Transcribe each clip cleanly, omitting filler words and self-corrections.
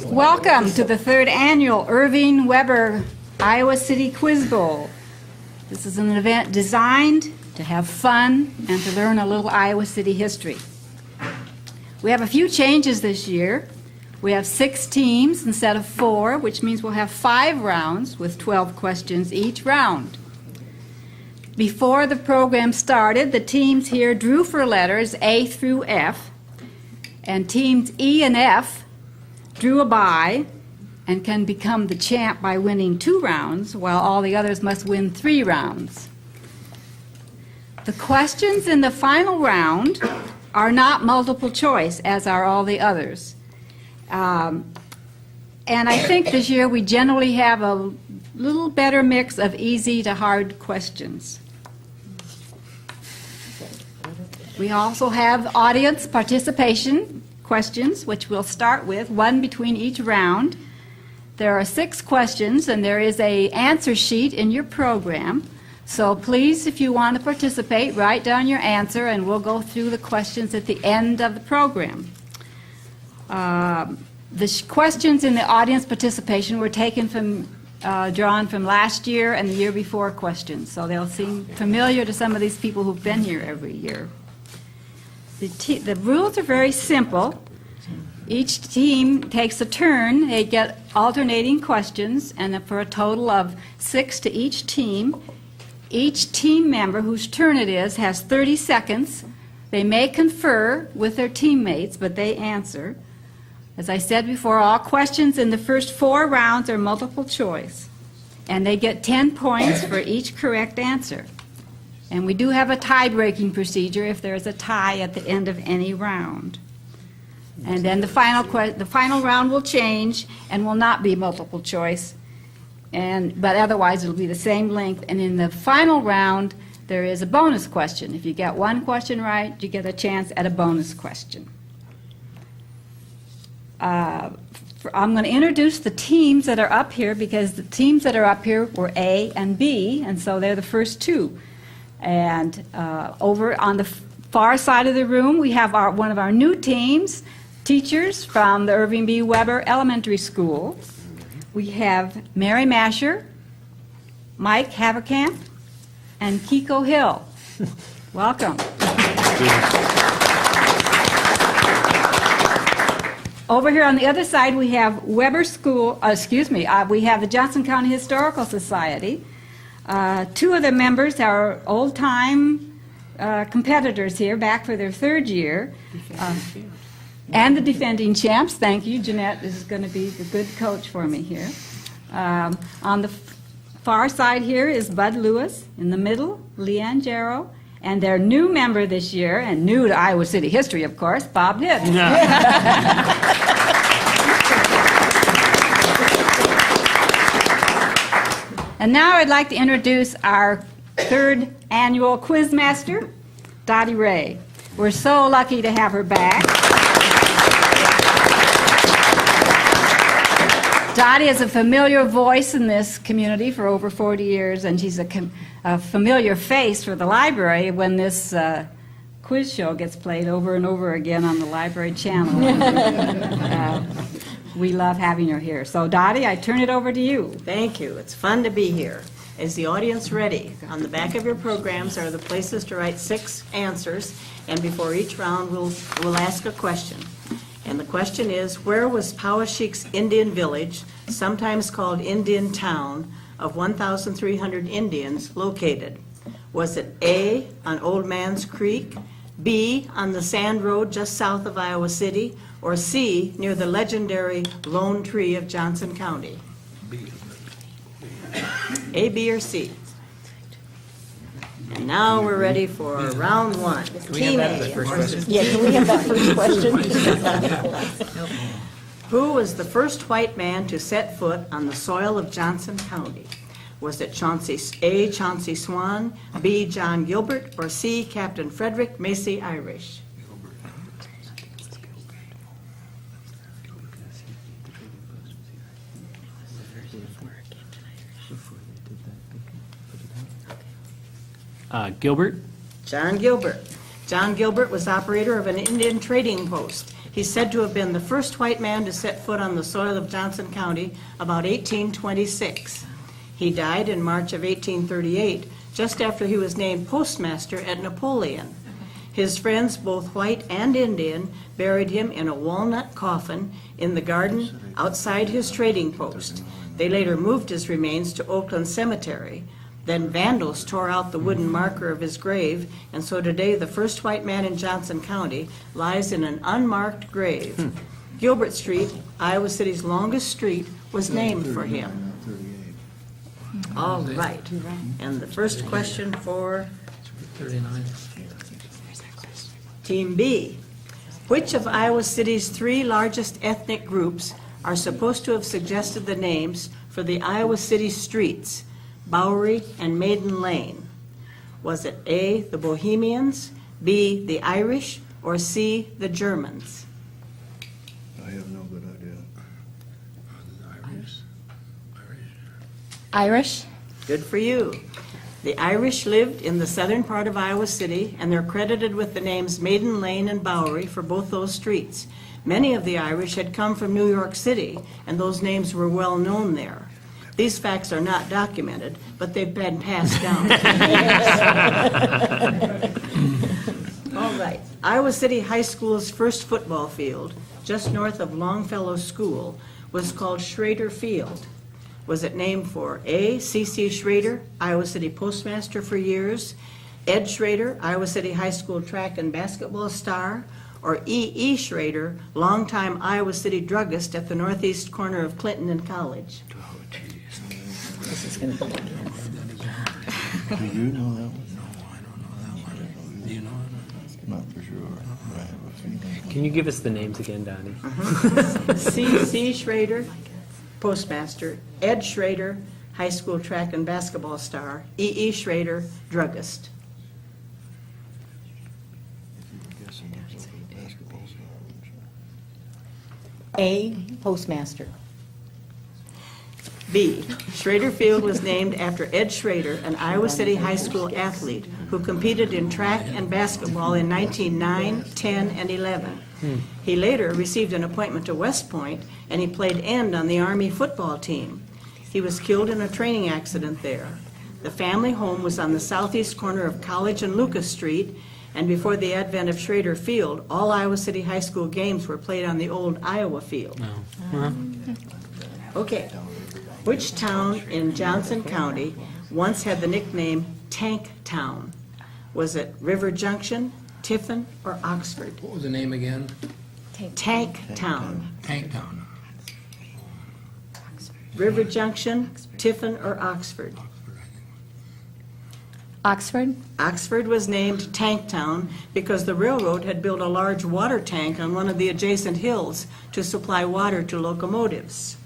Welcome to the third annual Irving Weber Iowa City Quiz Bowl. This is an event designed to have fun and to learn a little Iowa City history. We have a few changes this year. We have 6 teams instead of 4, which means we'll have 5 rounds with 12 questions each round. Before the program started, the teams here drew for letters A through F, and teams E and F drew a bye and can become the champ by winning 2 rounds, while all the others must win 3 rounds. The questions in the final round are not multiple choice, as are all the others. And I think this year we generally have a little better mix of easy to hard questions. We also have audience participation questions, which we'll start with, 1 between each round. There are 6 questions, and there is an answer sheet in your program. So please, if you want to participate, write down your answer, and we'll go through the questions at the end of the program. The questions in the audience participation were taken from, drawn from last year and the year before questions, so they'll seem familiar to some of these people who've been here every year. The rules are very simple. Each team takes a turn. They get alternating questions, and for a total of 6 to each team. Each team member whose turn it is has 30 seconds. They may confer with their teammates, but they answer. As I said before, all questions in the first 4 rounds are multiple choice, and they get 10 points for each correct answer. And we do have a tie-breaking procedure if there is a tie at the end of any round. And then the final round will change and will not be multiple choice, but otherwise it'll be the same length. And in the final round, there is a bonus question. If you get 1 question right, you get a chance at a bonus question. I'm going to introduce the teams that are up here, because the teams that are up here were A and B, and so they're the first 2. And over on the far side of the room, we have one of our new teams, teachers from the Irving B. Weber Elementary School. We have Mary Masher, Mike Haverkamp, and Kiko Hill. Welcome. Over here on the other side, we have Weber School, we have the Johnson County Historical Society. 2 of the members are old-time competitors here, back for their 3rd year. And the defending champs. Thank you. Jeanette is going to be the good coach for me here. On the far side here is Bud Lewis. In the middle, Leanne Jarrow. And their new member this year, and new to Iowa City history, of course, Bob Nibb. And now I'd like to introduce our 3rd annual Quizmaster, Dottie Ray. We're so lucky to have her back. Dottie is a familiar voice in this community for over 40 years, and she's a familiar face for the library when this quiz show gets played over and over again on the library channel. We love having her here. So, Dottie, I turn it over to you. Thank you. It's fun to be here. Is the audience ready? On the back of your programs are the places to write 6 answers, and before each round we'll ask a question. And the question is, where was Powashik's Indian village, sometimes called Indian Town, of 1,300 Indians located? Was it A, on Old Man's Creek, B, on the Sand Road just south of Iowa City, or C, near the legendary Lone Tree of Johnson County? A, B, or C? And now we're ready for round 1. Team A. Yeah, can we have that first question? Who was the first white man to set foot on the soil of Johnson County? Was it A, Chauncey Swan, B, John Gilbert, or C, Captain Frederick Macy Irish? Gilbert. John Gilbert. John Gilbert was operator of an Indian trading post. He's said to have been the first white man to set foot on the soil of Johnson County about 1826. He died in March of 1838, just after he was named postmaster at Napoleon. His friends, both white and Indian, buried him in a walnut coffin in the garden outside his trading post. They later moved his remains to Oakland Cemetery. Then vandals tore out the wooden marker of his grave, and so today the first white man in Johnson County lies in an unmarked grave. Gilbert Street, Iowa City's longest street, was named for him. All right. And the first question for 39. Team B. Which of Iowa City's 3 largest ethnic groups are supposed to have suggested the names for the Iowa City streets, Bowery and Maiden Lane? Was it A, the Bohemians, B, the Irish, or C, the Germans? I have no good idea. Irish? Good for you. The Irish lived in the southern part of Iowa City, and they're credited with the names Maiden Lane and Bowery for both those streets. Many of the Irish had come from New York City, and those names were well known there. These facts are not documented, but they've been passed down. All right. Iowa City High School's first football field, just north of Longfellow School, was called Schrader Field. Was it named for A, C.C. Schrader, Iowa City postmaster for years, Ed Schrader, Iowa City High School track and basketball star, or E.E. Schrader, longtime Iowa City druggist at the northeast corner of Clinton and College? Do you know that one? No, I don't know that one. Do you know it? Not for sure. I have a feeling. Can you give us the names again, Donnie? C.C. Schrader, postmaster, Ed Schrader, high school track and basketball star, E.E. Schrader, druggist. Guessing it's a basketball star. A, postmaster. B, Schrader Field was named after Ed Schrader, an Iowa City high school athlete who competed in track and basketball in 1909, 10, and 11. He later received an appointment to West Point, and he played end on the Army football team. He was killed in a training accident there. The family home was on the southeast corner of College and Lucas Street, and before the advent of Schrader Field, all Iowa City high school games were played on the old Iowa field. Okay. Which town in Johnson County once had the nickname Tank Town? Was it River Junction, Tiffin, or Oxford? What was the name again? Tank Town. Tank Town. River Junction, Tiffin, or Oxford? Oxford? Oxford was named Tank Town because the railroad had built a large water tank on one of the adjacent hills to supply water to locomotives.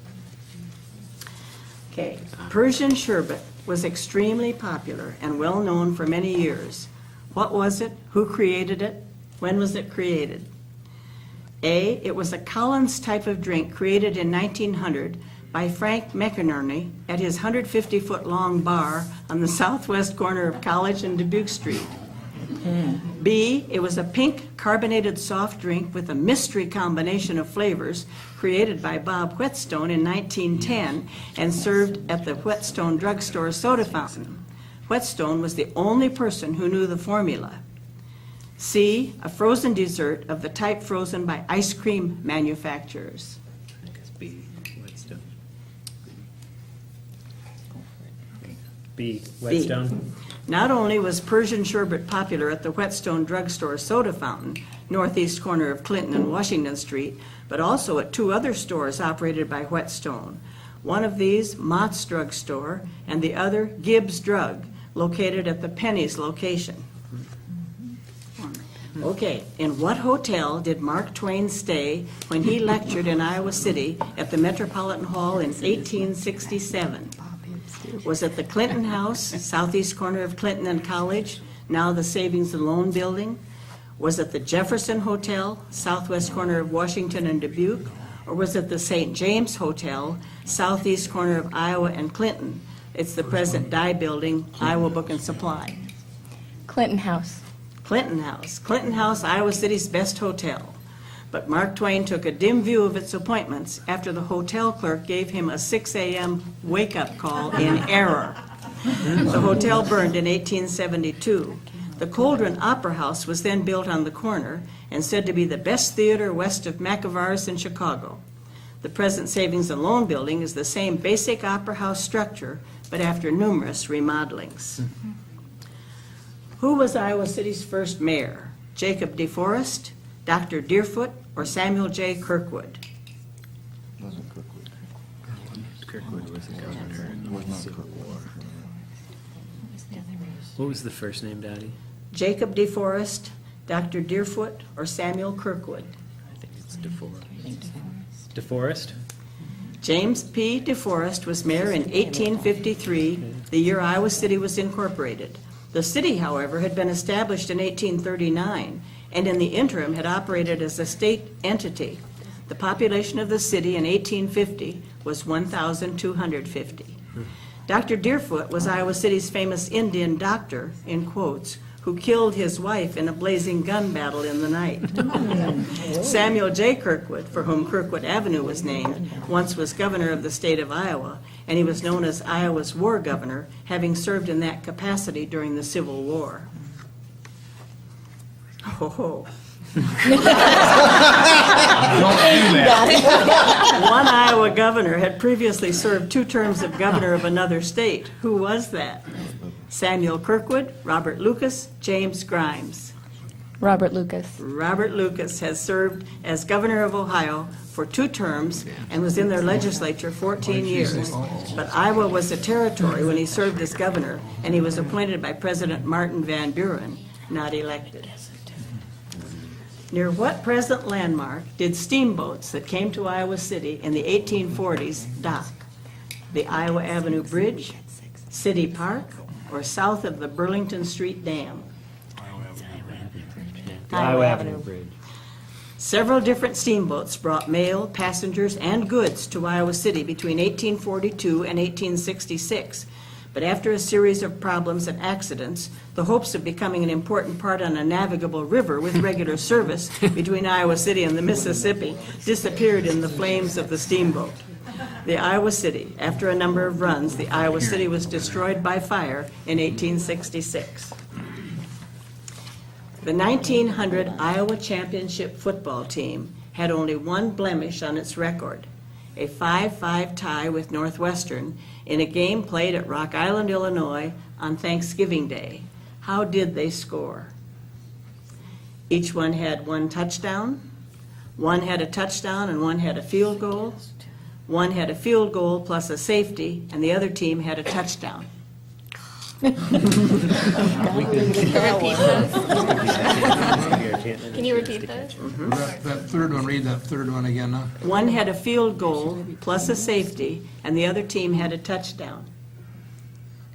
Okay, Persian sherbet was extremely popular and well known for many years. What was it? Who created it? When was it created? A, it was a Collins type of drink created in 1900 by Frank McInerney at his 150-foot-long bar on the southwest corner of College and Dubuque Street. B, it was a pink carbonated soft drink with a mystery combination of flavors created by Bob Whetstone in 1910 and served at the Whetstone Drugstore soda fountain. Whetstone was the only person who knew the formula. C, a frozen dessert of the type frozen by ice cream manufacturers. B, Whetstone. Not only was Persian sherbet popular at the Whetstone Drugstore soda fountain, northeast corner of Clinton and Washington Street, but also at 2 other stores operated by Whetstone. One of these, Mott's Drug Store, and the other, Gibbs Drug, located at the Penny's location. Okay, in what hotel did Mark Twain stay when he lectured in Iowa City at the Metropolitan Hall in 1867? Was it the Clinton House, southeast corner of Clinton and College, now the Savings and Loan Building? Was it the Jefferson Hotel, southwest corner of Washington and Dubuque? Or was it the St. James Hotel, southeast corner of Iowa and Clinton? It's the present Dye Building, Iowa Book and Supply. Clinton House. Clinton House. Clinton House, Iowa City's best hotel. But Mark Twain took a dim view of its appointments after the hotel clerk gave him a 6 a.m. wake-up call in error. The hotel burned in 1872. The Coldren Opera House was then built on the corner and said to be the best theater west of McIvar's in Chicago. The present Savings and Loan Building is the same basic opera house structure, but after numerous remodelings. Who was Iowa City's first mayor? Jacob DeForest, Dr. Deerfoot, or Samuel J. Kirkwood? Wasn't Kirkwood. Kirkwood was the governor. It was not Kirkwood. What was the first name, Dottie? Jacob DeForest, Dr. Deerfoot, or Samuel Kirkwood? I think it's DeForest. DeForest? James P. DeForest was mayor in 1853, the year Iowa City was incorporated. The city, however, had been established in 1839, and in the interim had operated as a state entity. The population of the city in 1850 was 1,250. Dr. Deerfoot was Iowa City's famous Indian doctor, in quotes, who killed his wife in a blazing gun battle in the night. Samuel J. Kirkwood, for whom Kirkwood Avenue was named, once was governor of the state of Iowa, and he was known as Iowa's war governor, having served in that capacity during the Civil War. Ho ho. One Iowa governor had previously served 2 terms of governor of another state. Who was that? Samuel Kirkwood, Robert Lucas, James Grimes. Robert Lucas. Robert Lucas has served as governor of Ohio for 2 terms and was in their legislature 14 years. But Iowa was a territory when he served as governor, and he was appointed by President Martin Van Buren, not elected. Near what present landmark did steamboats that came to Iowa City in the 1840s dock? The Iowa Avenue Bridge, City Park, or south of the Burlington Street Dam? Iowa Avenue Bridge. Several different steamboats brought mail, passengers, and goods to Iowa City between 1842 and 1866. But after a series of problems and accidents, the hopes of becoming an important part on a navigable river with regular service between Iowa City and the Mississippi disappeared in the flames of the steamboat. The Iowa City, after a number of runs, the Iowa City was destroyed by fire in 1866. The 1900 Iowa Championship football team had only one blemish on its record, a 5-5 tie with Northwestern in a game played at Rock Island, Illinois on Thanksgiving Day. How did they score? Each one had 1 touchdown. One had a touchdown and one had a field goal. One had a field goal plus a safety, and the other team had a touchdown. Can you repeat those? That third one, read that third one again now. One had a field goal plus a safety, and the other team had a touchdown.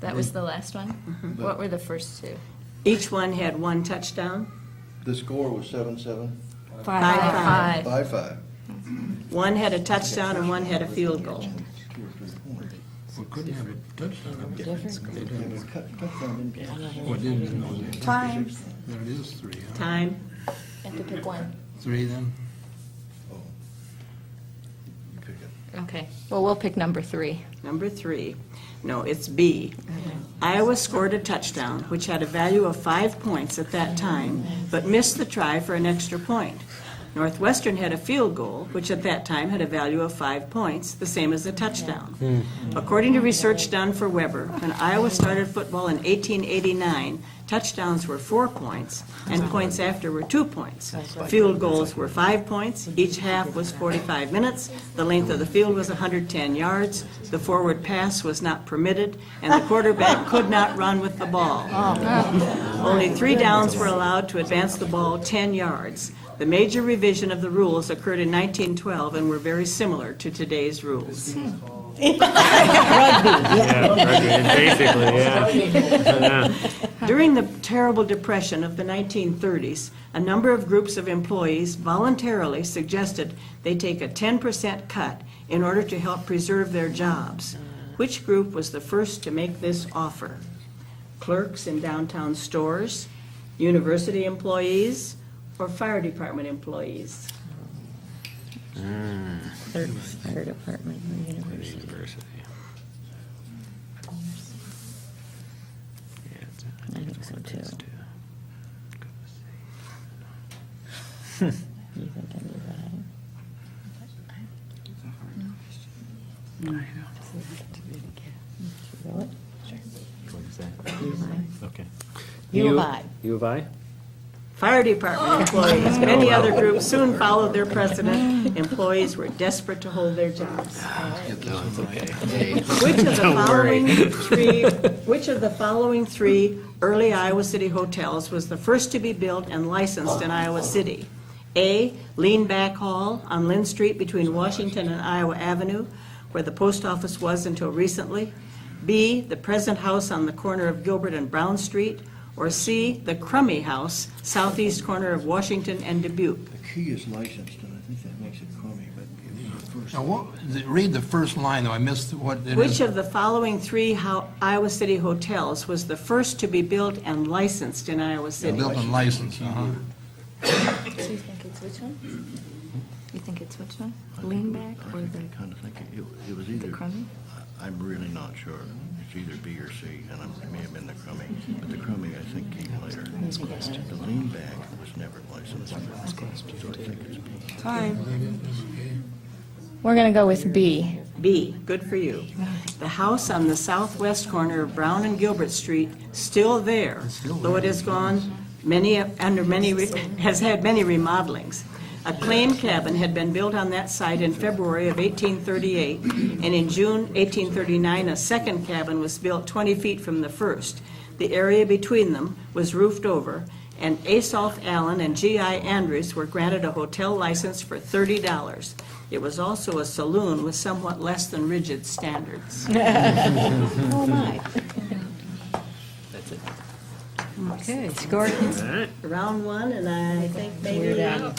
That was the last one? What were the first 2? Each one had 1 touchdown. The score was 7-7, 5-5. 5-5. One had a touchdown and one had a field goal. We couldn't have a touchdown. Touchdown. What didn't? Time. There it is, 3, huh? Time. You have to pick one. 3 then? You pick it. Okay. Well, we'll pick number 3. Number 3. No, it's B. Iowa scored a touchdown, which had a value of 5 points at that time, but missed the try for an extra point. Northwestern had a field goal, which at that time had a value of 5 points, the same as a touchdown. According to research done for Weber, when Iowa started football in 1889, touchdowns were 4 points, and points after were 2 points. Field goals were 5 points. Each half was 45 minutes. The length of the field was 110 yards. The forward pass was not permitted, and the quarterback could not run with the ball. Only 3 downs were allowed to advance the ball 10 yards. The major revision of the rules occurred in 1912 and were very similar to today's rules. Basically, yeah. During the terrible depression of the 1930s, a number of groups of employees voluntarily suggested they take a 10% cut in order to help preserve their jobs. Which group was the first to make this offer? Clerks in downtown stores, university employees, or fire department employees? Fire department or university. University. Yeah, I think so too. You think I knew that? Really? What is that? U of I. Okay. U of I. U of I? Fire department employees, many other groups soon followed their precedent. Employees were desperate to hold their jobs. No, it's okay. Which of the following three early Iowa City hotels was the first to be built and licensed in Iowa City? A, Lean Back Hall on Lynn Street between Washington and Iowa Avenue, where the post office was until recently. B, the present house on the corner of Gilbert and Brown Street. Or C, the Crummy House, southeast corner of Washington and Dubuque. The key is licensed, and I think that makes it crummy, but give me the first. Now, read the first line, though, I missed what it is. Which of the following three Iowa City hotels was the first to be built and licensed in Iowa City? Built and licensed, uh-huh. So you think it's which one? You think it's which one? Lean back or the I kind of think it was either. crummy? I'm really not sure. It's either B or C, and it may have been the crummy. But the crummy, I think, came later. The lean back was never licensed. So I think it's B. Time. We're going to go with B. B, good for you. The house on the southwest corner of Brown and Gilbert Street, still there, though it has gone has had many remodelings. A claim cabin had been built on that site in February of 1838, and in June 1839, a second cabin was built 20 feet from the first. The area between them was roofed over, and Asolf Allen and G.I. Andrews were granted a hotel license for $30. It was also a saloon with somewhat less than rigid standards. Oh, my. That's it. Okay, score. All right. Round one, and I think maybe, There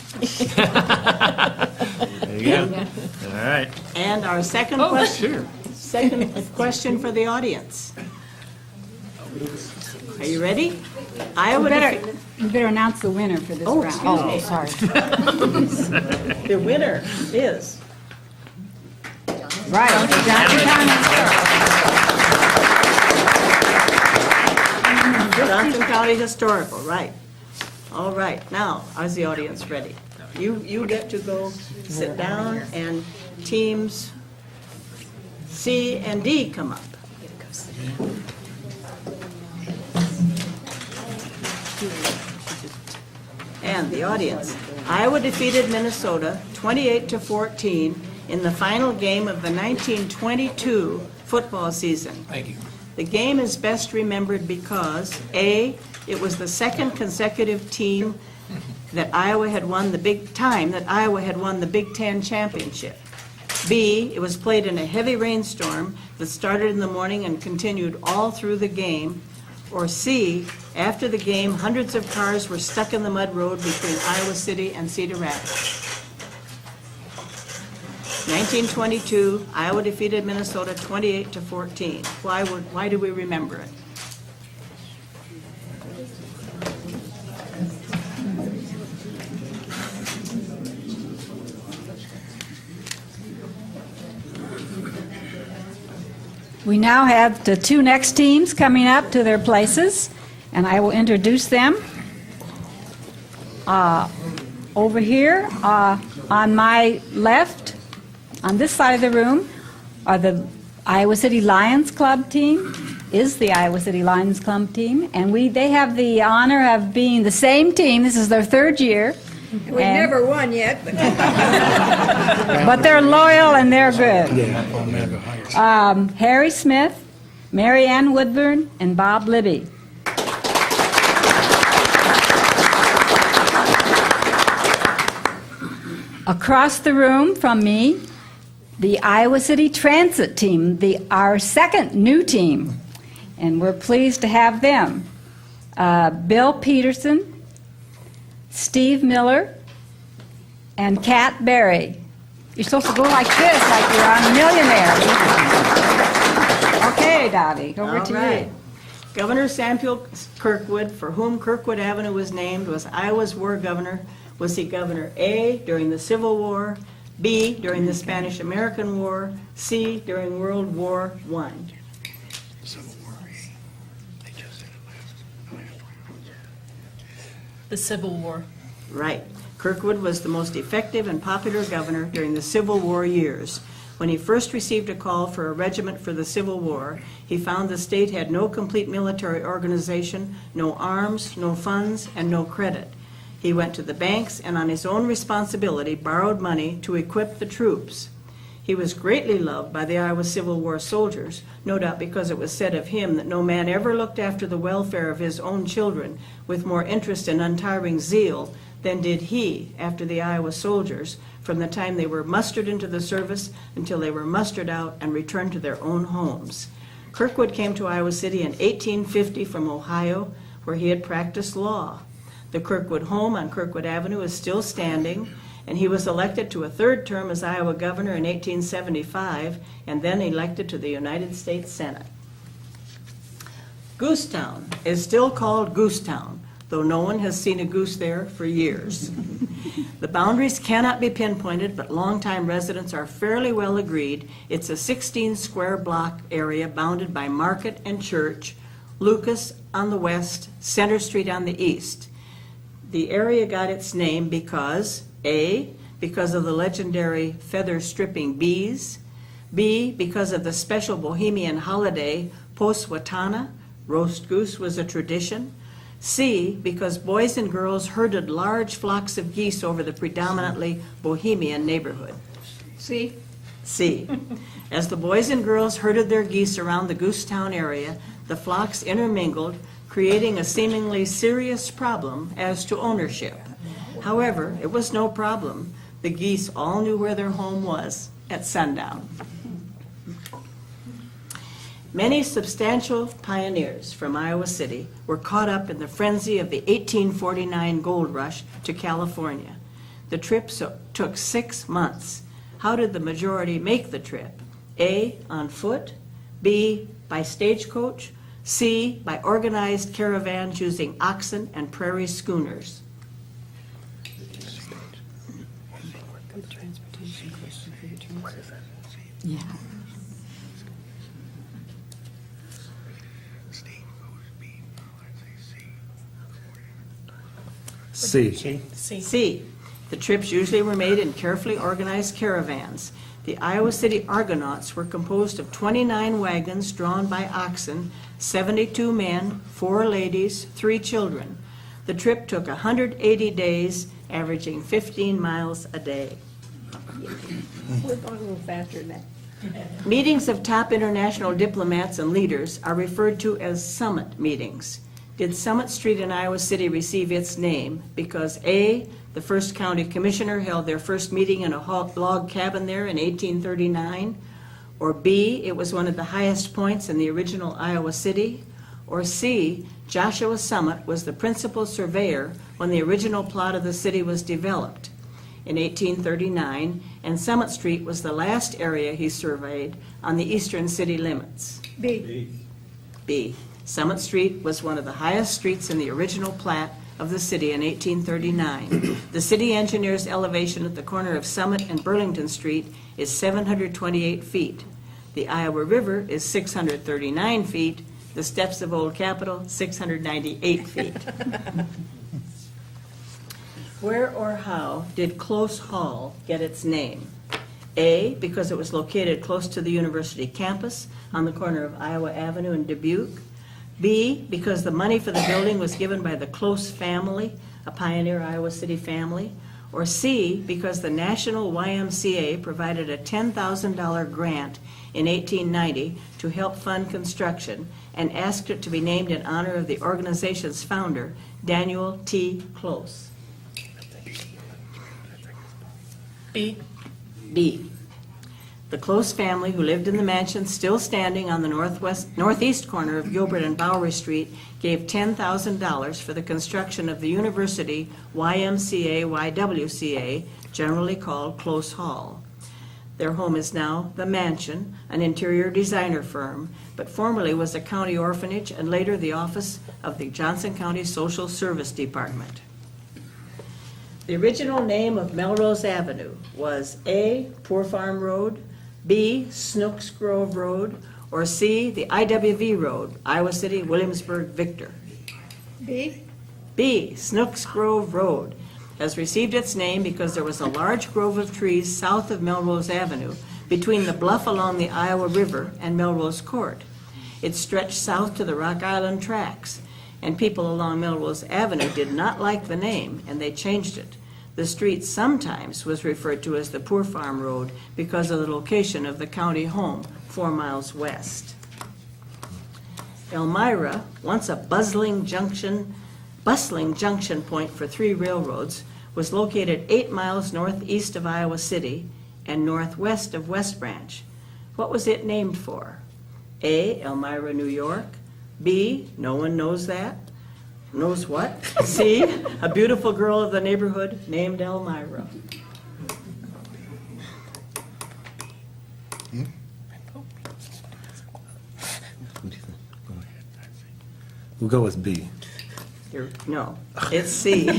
you go. All right. and our second Oh, question. sure. Second question for the audience. Are you ready? You Iowa better announce the winner for this Oh, round. excuse me. Sorry. The winner is Right. Johnson Johnson County Historical, right. All right, now, is the audience ready? You get to go sit down, and teams C and D come up. And the audience. Iowa defeated Minnesota 28-14 in the final game of the 1922 football season. Thank you. The game is best remembered because, A, it was the second consecutive team that Iowa had won the Big Ten championship. B, it was played in a heavy rainstorm that started in the morning and continued all through the game. Or C, after the game, hundreds of cars were stuck in the mud road between Iowa City and Cedar Rapids. 1922, Iowa defeated Minnesota 28-14. Why do we remember it? We now have the two next teams coming up to their places, and I will introduce them. Over here, on my left, on this side of the room, are the Iowa City Lions Club team, is the Iowa City Lions Club team, and they have the honor of being the same team. This is their third year. We've never won yet, but But they're loyal and they're good. Harry Smith, Mary Ann Woodburn, and Bob Libby. Across the room from me, the Iowa City Transit team, our second new team, and we're pleased to have them. Bill Peterson, Steve Miller, and Kat Berry. You're supposed to go like this, like you're on Millionaire. Okay, Dottie, over to All right. you. Governor Samuel Kirkwood, for whom Kirkwood Avenue was named, was Iowa's war governor. Was he Governor A during the Civil War, B, during the Spanish-American War, C, during World War I. The Civil War. Right. Kirkwood was the most effective and popular governor during the Civil War years. When he first received a call for a regiment for the Civil War, he found the state had no complete military organization, no arms, no funds, and no credit. He went to the banks and on his own responsibility borrowed money to equip the troops. He was greatly loved by the Iowa Civil War soldiers, no doubt because it was said of him that no man ever looked after the welfare of his own children with more interest and untiring zeal than did he after the Iowa soldiers, from the time they were mustered into the service until they were mustered out and returned to their own homes. Kirkwood came to Iowa City in 1850 from Ohio, where he had practiced law. The Kirkwood home on Kirkwood Avenue is still standing, and he was elected to a third term as Iowa governor in 1875, and then elected to the United States Senate. Goosetown is still called Goosetown, though no one has seen a goose there for years. The boundaries cannot be pinpointed, but longtime residents are fairly well agreed. It's a 16-square block area bounded by Market and Church, Lucas on the west, Center Street on the east. The area got its name because, A, because of the legendary feather-stripping bees, B, because of the special Bohemian holiday, Poswatana, roast goose was a tradition, C, because boys and girls herded large flocks of geese over the predominantly Bohemian neighborhood. See? C. As the boys and girls herded their geese around the Goosetown area, the flocks intermingled, creating a seemingly serious problem as to ownership. However, it was no problem. The geese all knew where their home was at sundown. Many substantial pioneers from Iowa City were caught up in the frenzy of the 1849 gold rush to California. The trip took 6 months. How did the majority make the trip? A, on foot, B, by stagecoach, C, by organized caravans using oxen and prairie schooners. Yeah. C. C, the trips usually were made in carefully organized caravans. The Iowa City Argonauts were composed of 29 wagons drawn by oxen, 72 men, 4 ladies, 3 children. The trip took 180 days, averaging 15 miles a day. We're going a little faster than that. Meetings of top international diplomats and leaders are referred to as summit meetings. Did Summit Street in Iowa City receive its name because A, the first county commissioner held their first meeting in a log cabin there in 1839, or B, it was one of the highest points in the original Iowa City, or C, Joshua Summit was the principal surveyor when the original plot of the city was developed in 1839, and Summit Street was the last area he surveyed on the eastern city limits. B. B. Summit Street was one of the highest streets in the original plat of the city in 1839. The city engineer's elevation at the corner of Summit and Burlington Street is 728 feet. The Iowa River is 639 feet. The steps of Old Capitol, 698 feet. Where or how did Close Hall get its name? A, because it was located close to the university campus on the corner of Iowa Avenue and Dubuque. B, because the money for the building was given by the Close family, a pioneer Iowa City family. Or C, because the National YMCA provided a $10,000 grant in 1890 to help fund construction and asked it to be named in honor of the organization's founder, Daniel T. Close. B. B. The Close family, who lived in the mansion still standing on the northeast corner of Gilbert and Bowery Street, gave $10,000 for the construction of the University YMCA, generally called Close Hall. Their home is now The Mansion, an interior designer firm, but formerly was a county orphanage and later the office of the Johnson County Social Service Department. The original name of Melrose Avenue was A, Poor Farm Road, B, Snooks Grove Road, or C, the IWV Road, Iowa City, Williamsburg, Victor. B? B, Snooks Grove Road, has received its name because there was a large grove of trees south of Melrose Avenue between the bluff along the Iowa River and Melrose Court. It stretched south to the Rock Island Tracks, and people along Melrose Avenue did not like the name, and they changed it. The street sometimes was referred to as the Poor Farm Road because of the location of the county home 4 miles west. Elmira, once a bustling junction point for 3 railroads, was located 8 miles northeast of Iowa City and northwest of West Branch. What was it named for? A, Elmira, New York. B, no one knows that. Knows what? C, a beautiful girl of the neighborhood named Elmira. We'll go with B. No, it's C.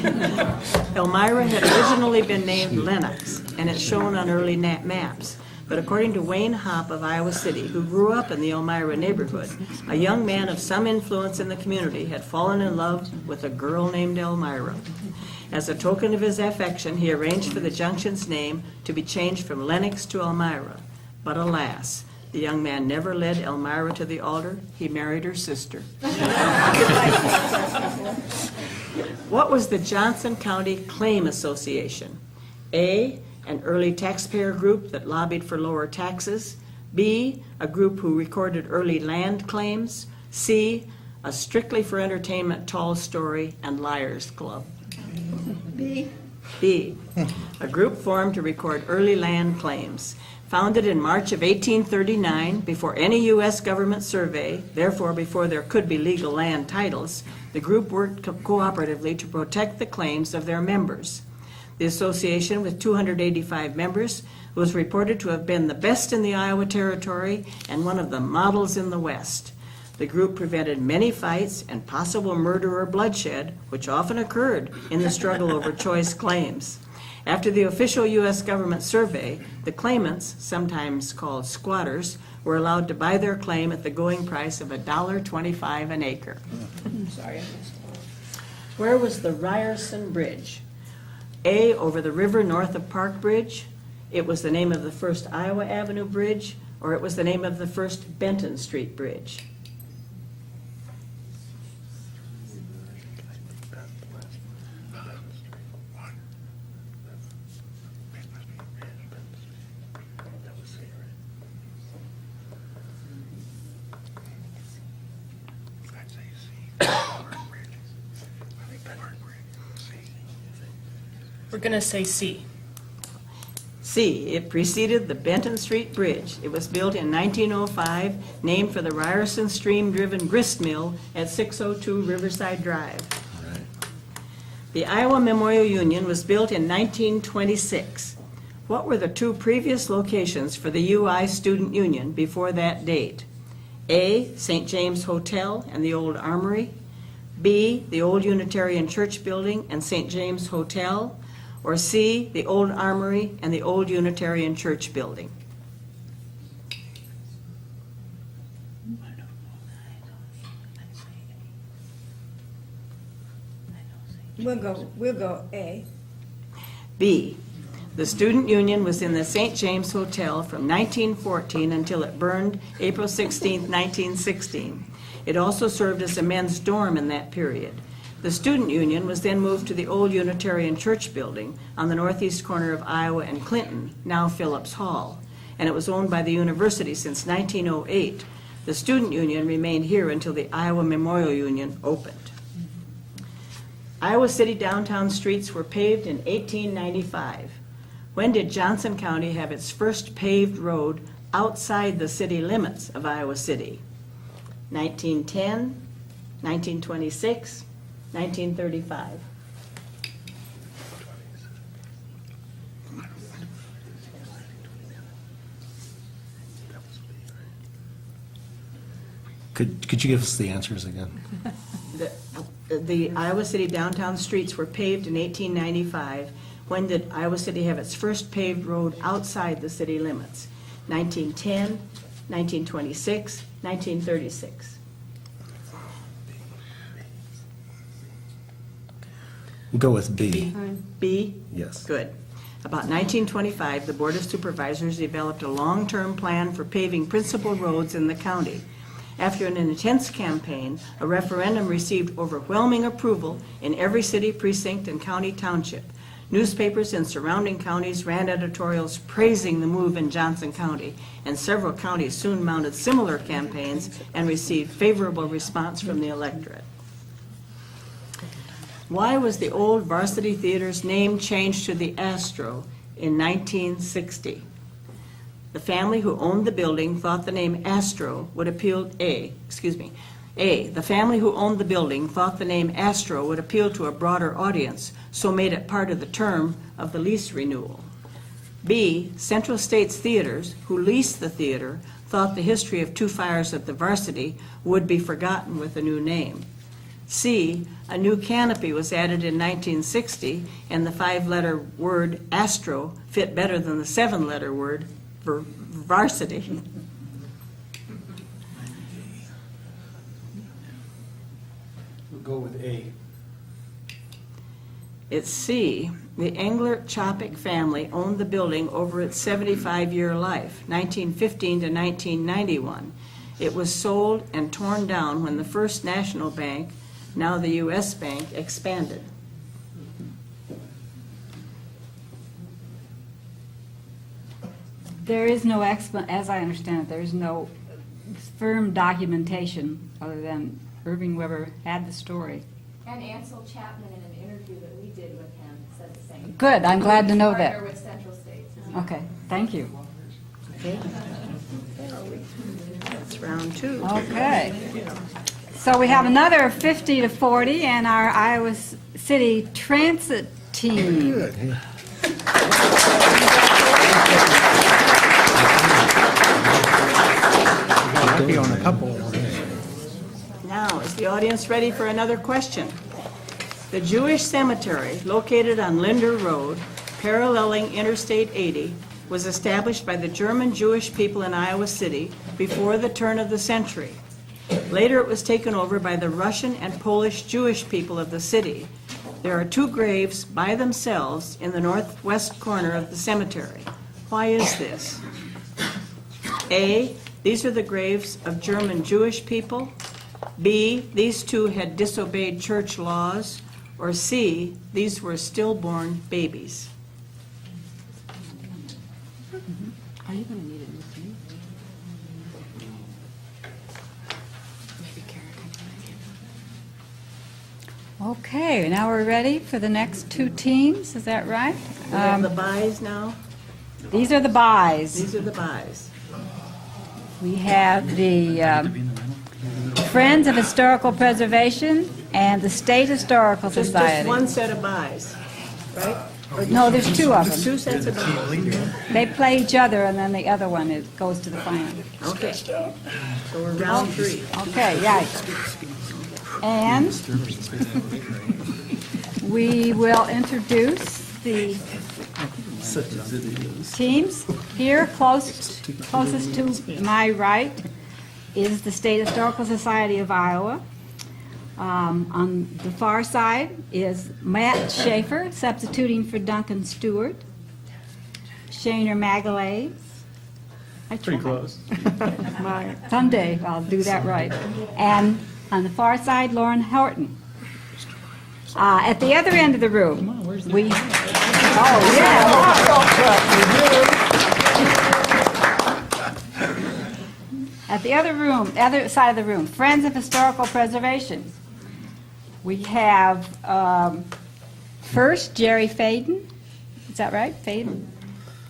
Elmira had originally been named Lenox, and it's shown on early maps. But according to Wayne Hopp of Iowa City, who grew up in the Elmira neighborhood, a young man of some influence in the community had fallen in love with a girl named Elmira. As a token of his affection, he arranged for the junction's name to be changed from Lenox to Elmira. But alas, the young man never led Elmira to the altar. He married her sister. What was the Johnson County Claim Association? A, an early taxpayer group that lobbied for lower taxes. B, a group who recorded early land claims. C, a strictly for entertainment tall story and liars club. B? B, a group formed to record early land claims. Founded in March of 1839, before any U.S. government survey, therefore before there could be legal land titles, the group worked cooperatively to protect the claims of their members. The association, with 285 members, was reported to have been the best in the Iowa Territory and one of the models in the West. The group prevented many fights and possible murder or bloodshed, which often occurred in the struggle over choice claims. After the official U.S. government survey, the claimants, sometimes called squatters, were allowed to buy their claim at the going price of $1.25 an acre. Sorry, I missed it. Where was the Ryerson Bridge? A, over the river north of Park Bridge. It was the name of the first Iowa Avenue Bridge, or it was the name of the first Benton Street Bridge. We're going to say C. C, it preceded the Benton Street Bridge. It was built in 1905, named for the Ryerson stream-driven grist mill at 602 Riverside Drive. Right. The Iowa Memorial Union was built in 1926. What were the 2 previous locations for the UI Student Union before that date? A, St. James Hotel and the Old Armory. B, the Old Unitarian Church Building and St. James Hotel. Or C, the Old Armory and the Old Unitarian Church Building. We'll go A. B, the Student Union was in the St. James Hotel from 1914 until it burned April 16, 1916. It also served as a men's dorm in that period. The Student Union was then moved to the Old Unitarian Church Building on the northeast corner of Iowa and Clinton, now Phillips Hall, and it was owned by the university since 1908. The Student Union remained here until the Iowa Memorial Union opened. Iowa City downtown streets were paved in 1895. When did Johnson County have its first paved road outside the city limits of Iowa City? 1910, 1926, 1935. Could you give us the answers again? the Iowa City downtown streets were paved in 1895. When did Iowa City have its first paved road outside the city limits? 1910, 1926, 1936. We'll go with B. B? Yes. Good. About 1925, the Board of Supervisors developed a long-term plan for paving principal roads in the county. After an intense campaign, a referendum received overwhelming approval in every city, precinct, and county township. Newspapers in surrounding counties ran editorials praising the move in Johnson County, and several counties soon mounted similar campaigns and received favorable response from the electorate. Why was the old Varsity Theater's name changed to the Astro in 1960? The family who owned the building thought the name Astro would appeal, the family who owned the building thought the name Astro would appeal to a broader audience, so made it part of the term of the lease renewal. B, Central States Theaters, who leased the theater, thought the history of two fires at the Varsity would be forgotten with a new name. C, a new canopy was added in 1960, and the 5-letter word Astro fit better than the 7-letter word for Varsity. We'll go with A. It's C. The Engler Chopik family owned the building over its 75-year life, 1915 to 1991. It was sold and torn down when the First National Bank, now the U.S. Bank, expanded. There is no as I understand it, there is no firm documentation other than Irving Weber had the story. And Ansel Chapman, in an interview that we did with him, said the same. Good, I'm glad to know Partner that. with Central States. Okay, thank you. That's round 2. Okay. So we have another 50 to 40 and our Iowa City Transit team. Happy on a couple. Now, is the audience ready for another question? The Jewish cemetery located on Linder Road, paralleling Interstate 80, was established by the German Jewish people in Iowa City before the turn of the century. Later, it was taken over by the Russian and Polish Jewish people of the city. There are 2 graves by themselves in the northwest corner of the cemetery. Why is this? A, these are the graves of German Jewish people. B, these 2 had disobeyed church laws. Or C, these were stillborn babies. Are you going to need it with me? Okay, now we're ready for the next 2 teams, is that right? We have the buys now. These are the buys. These are the buys. We have the Friends of Historical Preservation and the State Historical Just Society. one set of buys, right? Or No, there's 2 of them. 2 sets of buys. They play each other, and then the other one goes to the final. Okay. So we're round 3. Okay, right. And we will introduce the teams. Here, closest to my right is the State Historical Society of Iowa. On the far side is Matt Schaefer, substituting for Duncan Stewart. Shaner Magalhaes. Pretty close. Someday I'll do that right. And on the far side, Lauren Horton. At the other end of the room, we... Oh, yeah. At the other side of the room, Friends of Historical Preservation. We have first Jerry Faden. Is that right, Faden?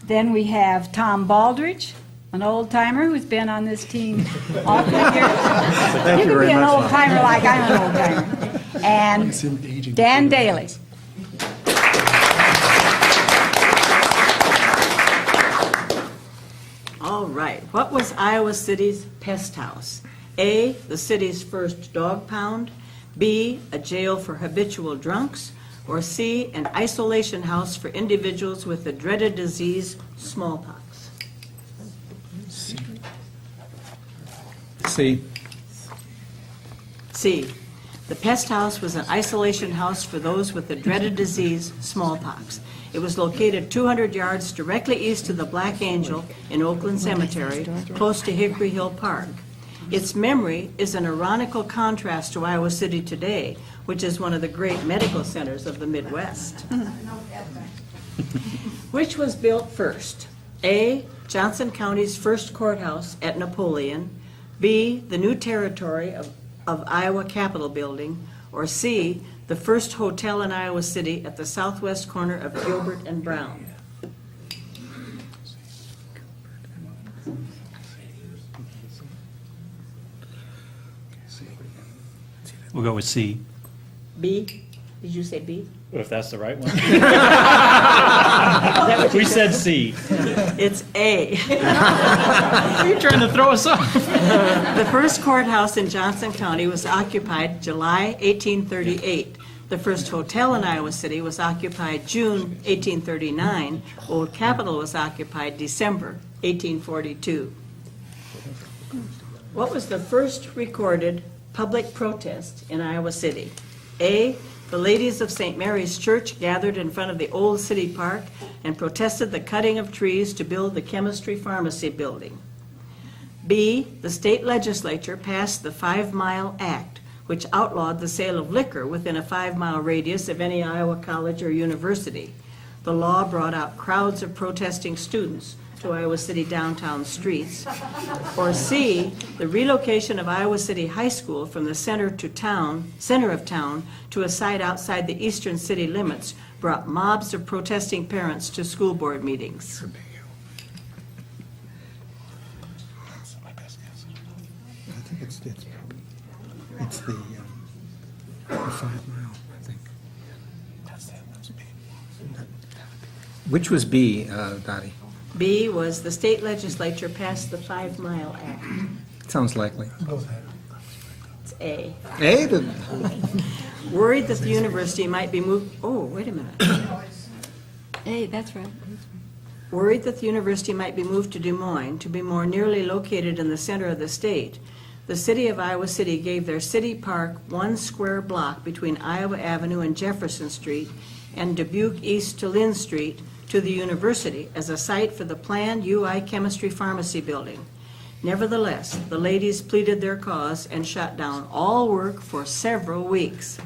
Then we have Tom Baldridge, an old-timer who's been on this team all the years. You can be an old-timer like I'm an old-timer. And Dan Daly. All right. What was Iowa City's pest house? A, the city's first dog pound. B, a jail for habitual drunks, or C, an isolation house for individuals with the dreaded disease smallpox? C. C, the pest house was an isolation house for those with the dreaded disease smallpox. It was located 200 yards directly east of the Black Angel in Oakland Cemetery, close to Hickory Hill Park. Its memory is an ironical contrast to Iowa City today, which is one of the great medical centers of the Midwest. Which was built first? A, Johnson County's first courthouse at Napoleon, B, the new territory of Iowa Capitol Building, or C, the first hotel in Iowa City at the southwest corner of Gilbert and Brown? We'll go with C. B? Did you say B? If that's the right one. Is that what you We said C. It's A. You're trying to throw us off. The first courthouse in Johnson County was occupied July 1838. The first hotel in Iowa City was occupied June 1839. Old Capitol was occupied December 1842. What was the first recorded public protest in Iowa City? A, the ladies of St. Mary's Church gathered in front of the old city park and protested the cutting of trees to build the chemistry pharmacy building. B, the state legislature passed the 5 Mile Act, which outlawed the sale of liquor within a 5-mile radius of any Iowa college or university. The law brought out crowds of protesting students to Iowa City downtown streets. Or C, the relocation of Iowa City High School from the center of town to a site outside the eastern city limits brought mobs of protesting parents to school board meetings. I think it's the 5 mile, I think. Which was B, Dottie? B was the state legislature passed the 5 Mile Act. Sounds likely. It's A. A, Worried that the university might be moved, oh, wait a minute. Hey, that's right. Worried that the university might be moved to Des Moines to be more nearly located in the center of the state, the city of Iowa City gave their city park 1 square block between Iowa Avenue and Jefferson Street and Dubuque East to Lynn Street to the university as a site for the planned UI Chemistry Pharmacy building. Nevertheless, the ladies pleaded their cause and shut down all work for several weeks.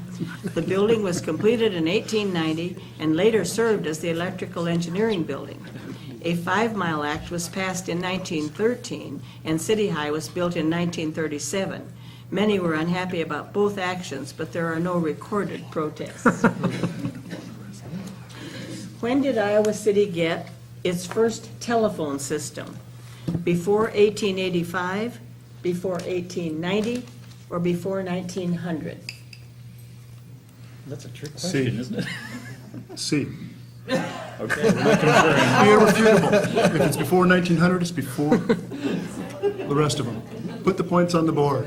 The building was completed in 1890 and later served as the electrical engineering building. A 5 Mile Act was passed in 1913 and City High was built in 1937. Many were unhappy about both actions, but there are no recorded protests. When did Iowa City get its first telephone system? Before 1885, before 1890, or before 1900? That's a trick question, isn't it? C. Okay, we're conferring. Irrefutable. If it's before 1900, it's before the rest of them. Put the points on the board.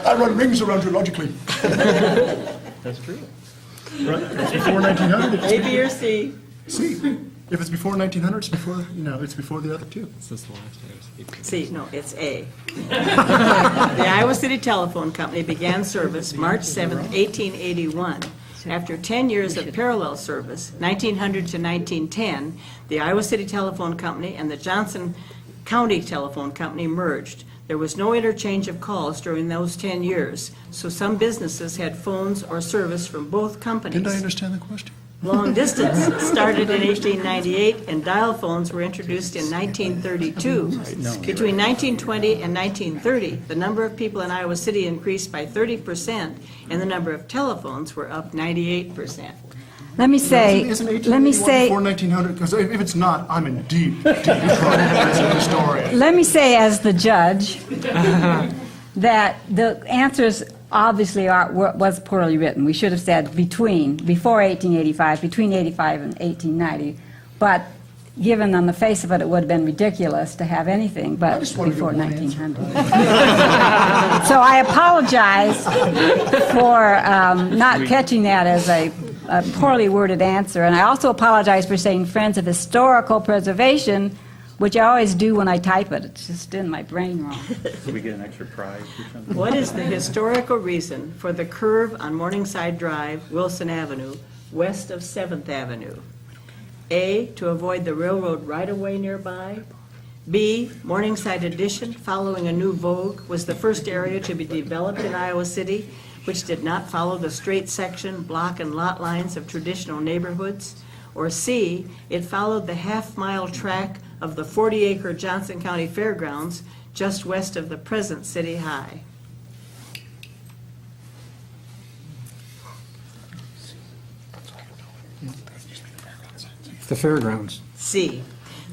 I run rings around you logically. That's true. Right? If it's before 1900, it's A, B, or C? C. If it's before 1900, it's before, it's before the other two. C, no, it's A. The Iowa City Telephone Company began service March 7, 1881. After 10 years of parallel service, 1900 to 1910, the Iowa City Telephone Company and the Johnson County Telephone Company merged. There was no interchange of calls during those 10 years, so some businesses had phones or service from both companies. Didn't I understand the question? Long distance started in 1898, and dial phones were introduced in 1932. Between 1920 and 1930, the number of people in Iowa City increased by 30%, and the number of telephones were up 98%. Let me say, Isn't let me 1881 say, before 1900? Because if it's not, I'm in deep trouble as a historian. let me say as the judge, that the answers obviously was poorly written. We should have said before 1885, between 85 and 1890. But given on the face of it, it would have been ridiculous to have anything but just wanted to before know one 1900. So I apologize for not catching that as a poorly worded answer, and I also apologize for saying Friends of Historical Preservation, which I always do when I type it. It's just in my brain wrong. Do we get an extra prize or something? What is the historical reason for the curve on Morningside Drive, Wilson Avenue, west of 7th Avenue? A, to avoid the railroad right-of-way nearby. B, Morningside Addition, following a new vogue, was the first area to be developed in Iowa City, which did not follow the straight section, block, and lot lines of traditional neighborhoods. Or C, it followed the half-mile track of the 40-acre Johnson County Fairgrounds just west of the present City High. The fairgrounds. C,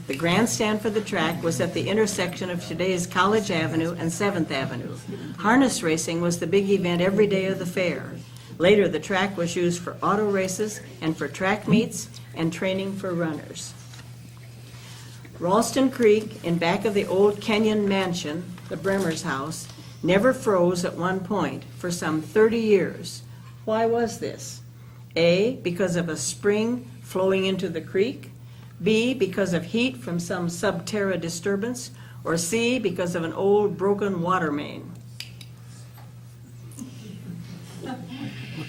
the grandstand for the track was at the intersection of today's College Avenue and 7th Avenue. Harness racing was the big event every day of the fair. Later, the track was used for auto races and for track meets and training for runners. Ralston Creek, in back of the old Kenyon Mansion, the Bremer's house, never froze at one point for some 30 years. Why was this? A, because of a spring flowing into the creek. B, because of heat from some subterra disturbance. Or C, because of an old broken water main.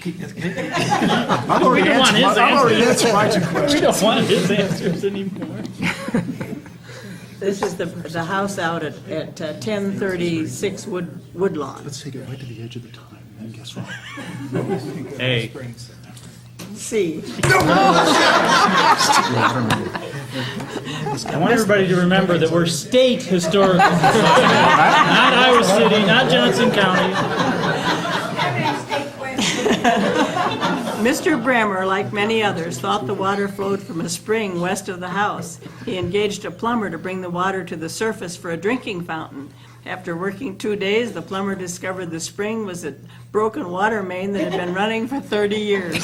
I've already don't want answered his my two We questions. don't want his answers anymore. This is the house out at 1036 Woodlawn. Let's take it right to the edge of the time, and then guess what? Hey, C. I want everybody to remember that we're state historical society, not Iowa City, not Johnson County. Mr. Bremer, like many others, thought the water flowed from a spring west of the house. He engaged a plumber to bring the water to the surface for a drinking fountain. After working 2 days, the plumber discovered the spring was a broken water main that had been running for 30 years.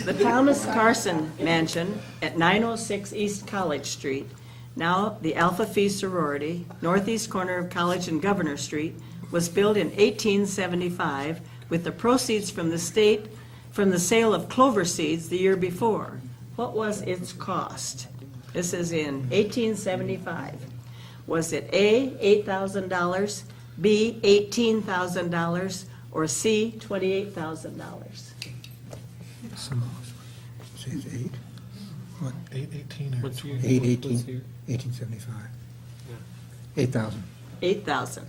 The Thomas Carson Mansion at 906 East College Street, now the Alpha Phi sorority, northeast corner of College and Governor Street, was built in 1875 with the proceeds from the sale of clover seeds the year before. What was its cost? This is in 1875. Was it A, $8,000, B, $18,000, or C, $28,000? Say it's 8? What? 818 or What's your- 818, 1875. 8,000. 8,000.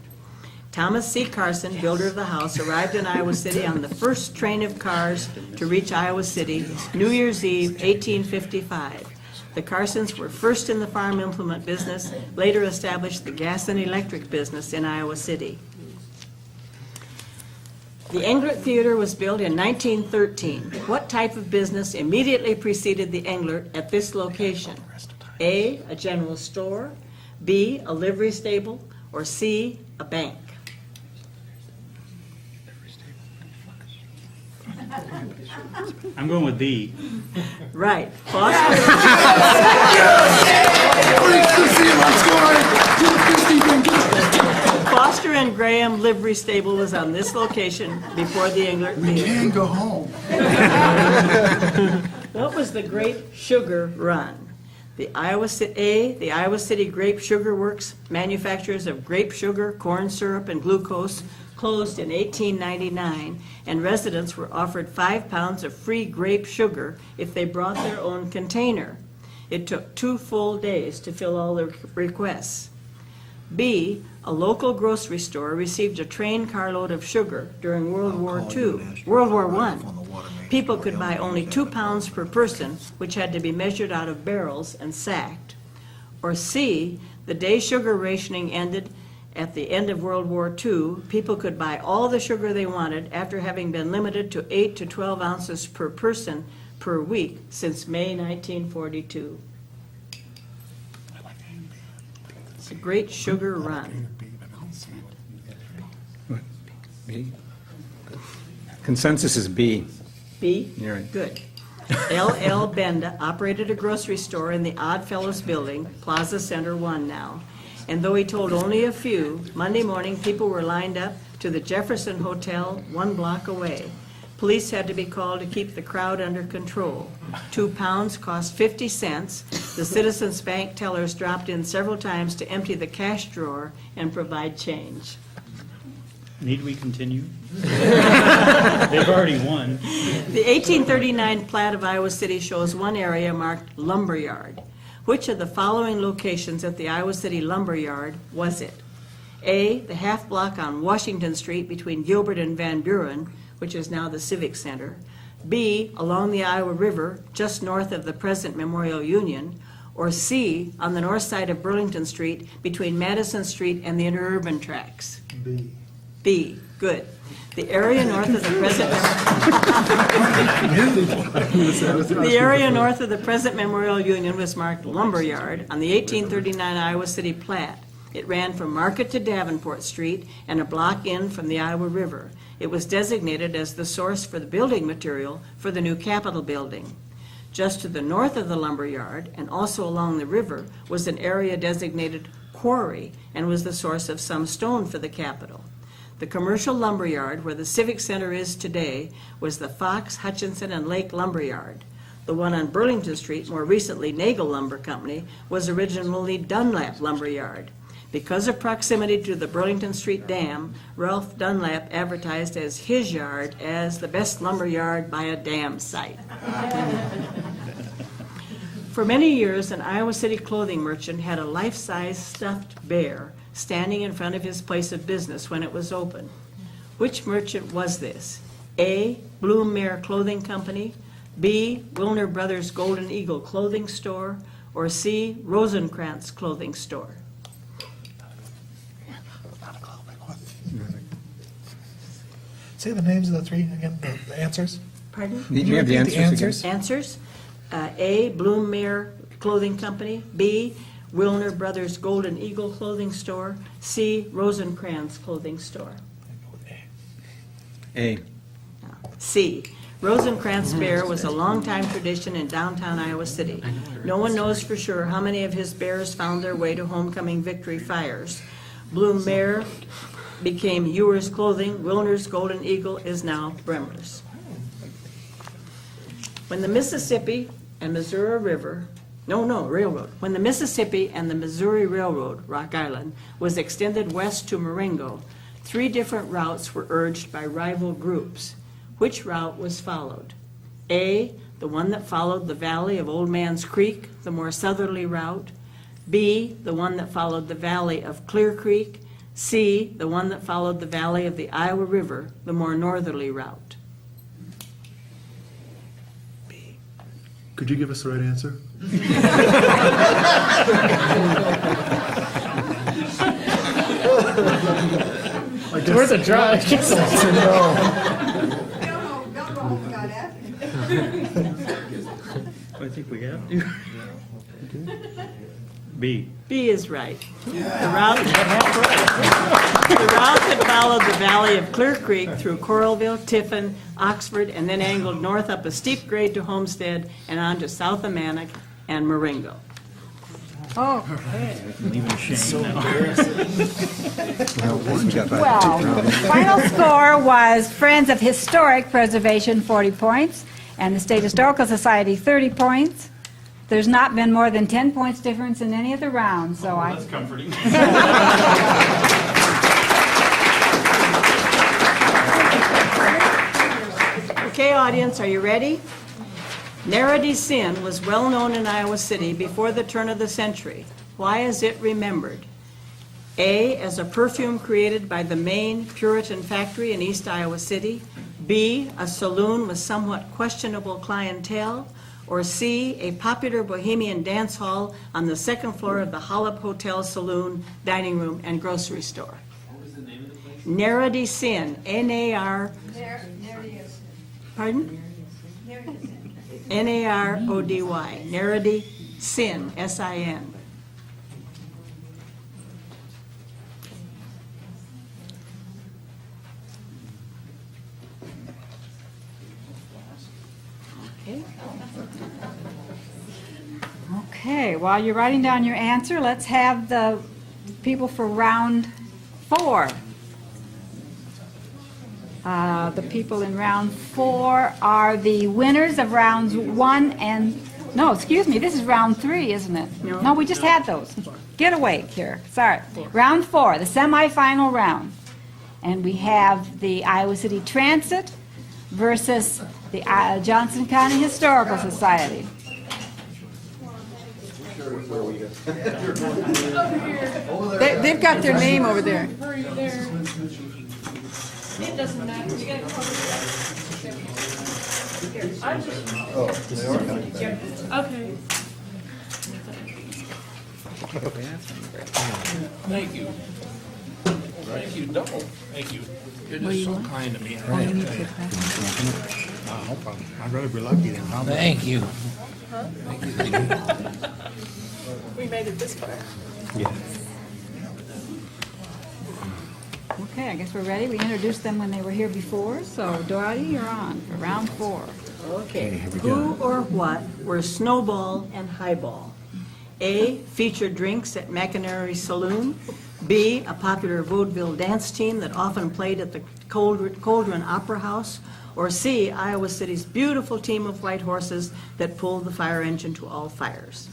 Thomas C. Carson, builder of the house, arrived in Iowa City on the first train of cars to reach Iowa City, New Year's Eve, 1855. The Carsons were first in the farm implement business, later established the gas and electric business in Iowa City. The Englert Theater was built in 1913. What type of business immediately preceded the Englert at this location? A, a general store, B, a livery stable, or C, a bank? I'm going with B. Right. Foster and Graham Livery Stable was on this location before the Englert We Theater. can go home. What was the Grape Sugar Run? The Iowa City Grape Sugar Works, manufacturers of grape sugar, corn syrup, and glucose, closed in 1899, and residents were offered 5 pounds of free grape sugar if they brought their own container. It took 2 full days to fill all the requests. B, a local grocery store received a train carload of sugar during World War I. People could buy only 2 pounds per person, which had to be measured out of barrels and sacked. Or C, the day sugar rationing ended at the end of World War II. People could buy all the sugar they wanted after having been limited to 8 to 12 ounces per person per week since May 1942. It's a great sugar run. B. Consensus is B. B? You're right. Good. L.L. Benda operated a grocery store in the Odd Fellows Building, Plaza Center 1 now. And though he told only a few, Monday morning people were lined up to the Jefferson Hotel 1 block away. Police had to be called to keep the crowd under control. 2 pounds cost 50 cents. The Citizens Bank tellers dropped in several times to empty the cash drawer and provide change. Need we continue? They've already won. The 1839 plat of Iowa City shows one area marked Lumberyard. Which of the following locations at the Iowa City Lumberyard was it? A, the half block on Washington Street between Gilbert and Van Buren, which is now the Civic Center. B, along the Iowa River, just north of the present Memorial Union. Or C, on the north side of Burlington Street between Madison Street and the interurban tracks. B. B, good. The area north of the present the area north of the present Memorial Union was marked Lumberyard on the 1839 Iowa City plat. It ran from Market to Davenport Street and a block in from the Iowa River. It was designated as the source for the building material for the new Capitol building. Just to the north of the lumberyard and also along the river was an area designated Quarry and was the source of some stone for the Capitol. The commercial lumberyard where the Civic Center is today was the Fox, Hutchinson, and Lake Lumberyard. The one on Burlington Street, more recently Nagel Lumber Company, was originally Dunlap Lumberyard. Because of proximity to the Burlington Street Dam, Ralph Dunlap advertised as his yard as the best lumber yard by a dam site. For many years, an Iowa City clothing merchant had a life-size stuffed bear standing in front of his place of business when it was open. Which merchant was this? A, Bloom Mare Clothing Company, B, Wilner Brothers Golden Eagle Clothing Store, or C, Rosenkrantz Clothing Store? Say the names of the three again, the answers. Pardon? You have the repeat answers again? Answers? A, Bloom Mare Clothing Company, B, Wilner Brothers Golden Eagle Clothing Store, C, Rosenkrantz Clothing Store. A. C, Rosenkrantz Bear was a long-time tradition in downtown Iowa City. No one knows for sure how many of his bears found their way to homecoming victory fires. Bloom Mare became Ewer's Clothing. Wilner's Golden Eagle is now Bremmer's. When the Mississippi and Missouri River, Railroad. When the Mississippi and the Missouri Railroad, Rock Island, was extended west to Marengo, 3 different routes were urged by rival groups. Which route was followed? A, the one that followed the valley of Old Man's Creek, the more southerly route. B, the one that followed the valley of Clear Creek. C, the one that followed the valley of the Iowa River, the more northerly route. Could you give us the right answer? I guess, Worth a try. I think we have to. B. B is right. The route that followed the valley of Clear Creek through Coralville, Tiffin, Oxford, and then angled north up a steep grade to Homestead and on to South Amanac and Marengo. Leaving shame now. Well, final score was Friends of Historic Preservation, 40 points, and the State Historical Society, 30 points. There's not been more than 10 points difference in any of the rounds, so That's comforting. Okay, audience, are you ready? Narrady Sin was well known in Iowa City before the turn of the century. Why is it remembered? A, as a perfume created by the Maine Puritan factory in East Iowa City. B, a saloon with somewhat questionable clientele. Or C, a popular bohemian dance hall on the second floor of the Hollop Hotel Saloon, Dining Room, and Grocery Store. What was the name of the place? Narrady Sin, N-A-R... Pardon? N-A-R-O-D-Y, Narrady Sin, S-I-N. Okay, while you're writing down your answer, let's have the people for round 4. The people in round 4 are the winners of rounds 1 and, no, excuse me, this is round 3, isn't it? No, we just had those. Get awake here, sorry. Round 4, the semifinal round. And we have the Iowa City Transit versus the Johnson County Historical Society. They've got their name over there. Thank you. Thank you, double. Thank you. You're just so kind to me. No problem. I'd rather be lucky than humble. Thank you. We made it this far. Okay, I guess we're ready. We introduced them when they were here before, so Dorothy, you're on for round 4. Okay. Who or what were Snowball and Highball? A, featured drinks at McInerney Saloon. B, a popular vaudeville dance team that often played at the Cauldron Opera House. Or C, Iowa City's beautiful team of white horses that pulled the fire engine to all fires.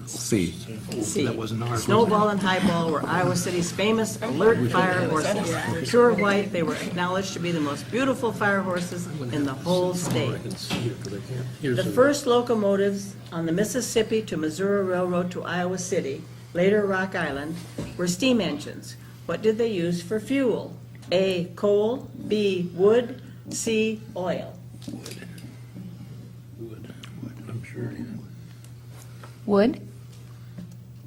C. C. That wasn't ours. Snowball and Highball were Iowa City's famous alert fire horses. Pure white, they were acknowledged to be the most beautiful fire horses in the whole state. The first locomotives on the Mississippi to Missouri Railroad to Iowa City, later Rock Island, were steam engines. What did they use for fuel? A, coal, B, wood, C, oil. Wood?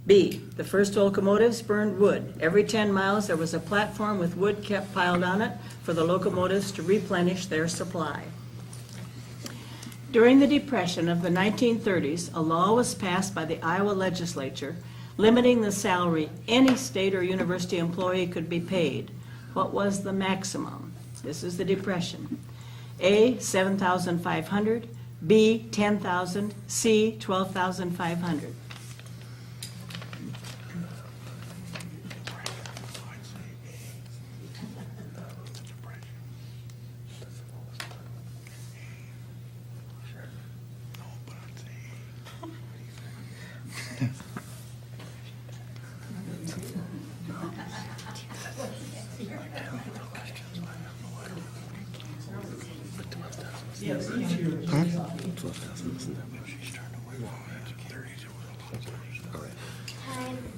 B, the first locomotives burned wood. Every 10 miles, there was a platform with wood kept piled on it for the locomotives to replenish their supply. During the Depression of the 1930s, a law was passed by the Iowa legislature limiting the salary any state or university employee could be paid. What was the maximum? This is the Depression. A, $7,500, B, $10,000, C, $12,500.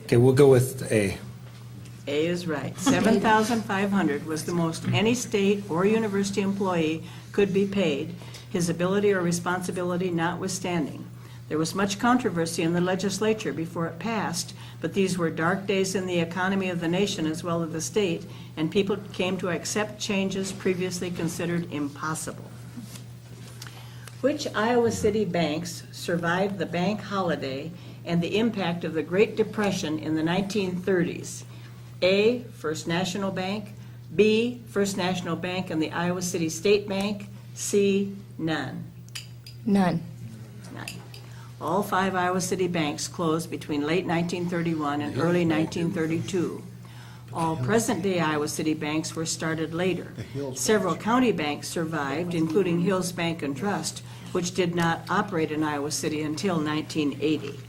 Okay, we'll go with A. A is right. $7,500 was the most any state or university employee could be paid, his ability or responsibility notwithstanding. There was much controversy in the legislature before it passed, but these were dark days in the economy of the nation as well as the state, and people came to accept changes previously considered impossible. Which Iowa City banks survived the bank holiday and the impact of the Great Depression in the 1930s? A, First National Bank, B, First National Bank and the Iowa City State Bank, C, none. None. None. All 5 Iowa City banks closed between late 1931 and early 1932. All present-day Iowa City banks were started later. Several county banks survived, including Hills Bank and Trust, which did not operate in Iowa City until 1980.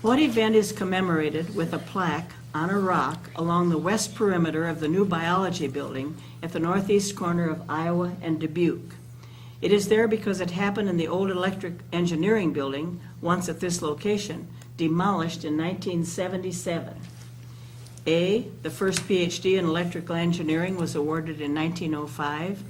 What event is commemorated with a plaque on a rock along the west perimeter of the new biology building at the northeast corner of Iowa and Dubuque? It is there because it happened in the old electric engineering building, once at this location, demolished in 1977. A, the first PhD in electrical engineering was awarded in 1905.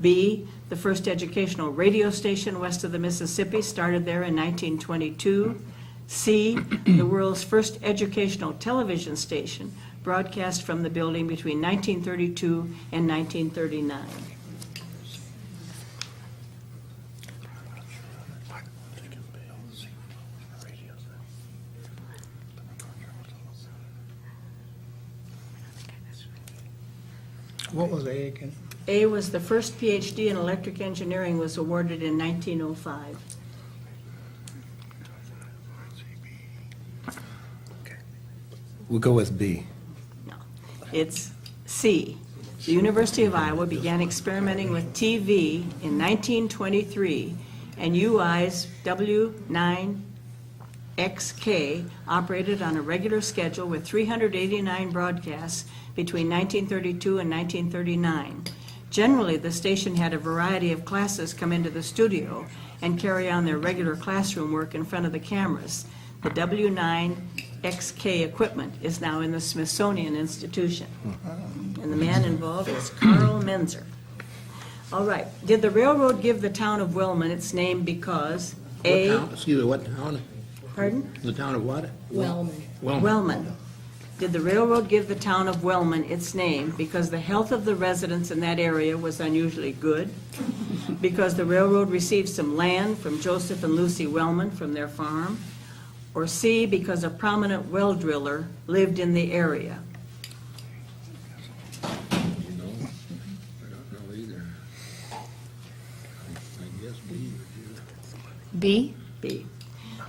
B, the first educational radio station west of the Mississippi started there in 1922. C, the world's first educational television station broadcast from the building between 1932 and 1939. What was A again? A was the first PhD in electric engineering was awarded in 1905. We'll go with B. No, it's C. The University of Iowa began experimenting with TV in 1923, and UI's W9XK operated on a regular schedule with 389 broadcasts between 1932 and 1939. Generally, the station had a variety of classes come into the studio and carry on their regular classroom work in front of the cameras. The W9XK equipment is now in the Smithsonian Institution. And the man involved is Carl Menzer. All right. Did the railroad give the town of Wellman its name because A, Excuse me, what town? pardon? The town of what? Wellman. Wellman. Did the railroad give the town of Wellman its name because the health of the residents in that area was unusually good? Because the railroad received some land from Joseph and Lucy Wellman from their farm? Or C, because a prominent well driller lived in the area? I don't know either. I guess B. B? B.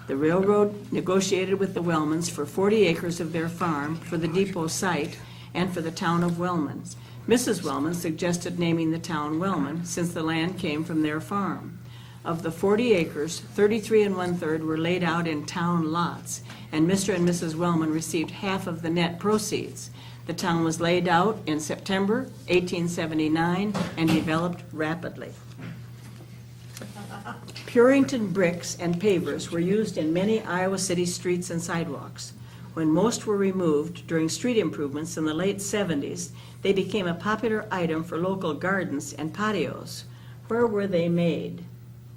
The railroad negotiated with the Wellmans for 40 acres of their farm for the depot site and for the town of Wellman. Mrs. Wellman suggested naming the town Wellman since the land came from their farm. Of the 40 acres, 33 1/3 were laid out in town lots, and Mr. and Mrs. Wellman received half of the net proceeds. The town was laid out in September 1879 and developed rapidly. Purington bricks and pavers were used in many Iowa City streets and sidewalks. When most were removed during street improvements in the late 70s, they became a popular item for local gardens and patios. Where were they made?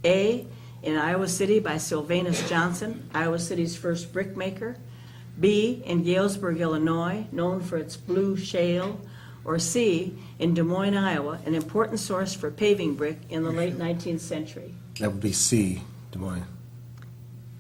A, in Iowa City by Sylvanus Johnson, Iowa City's first brick maker. B, in Galesburg, Illinois, known for its blue shale. Or C, in Des Moines, Iowa, an important source for paving brick in the late 19th century. That would be C, Des Moines.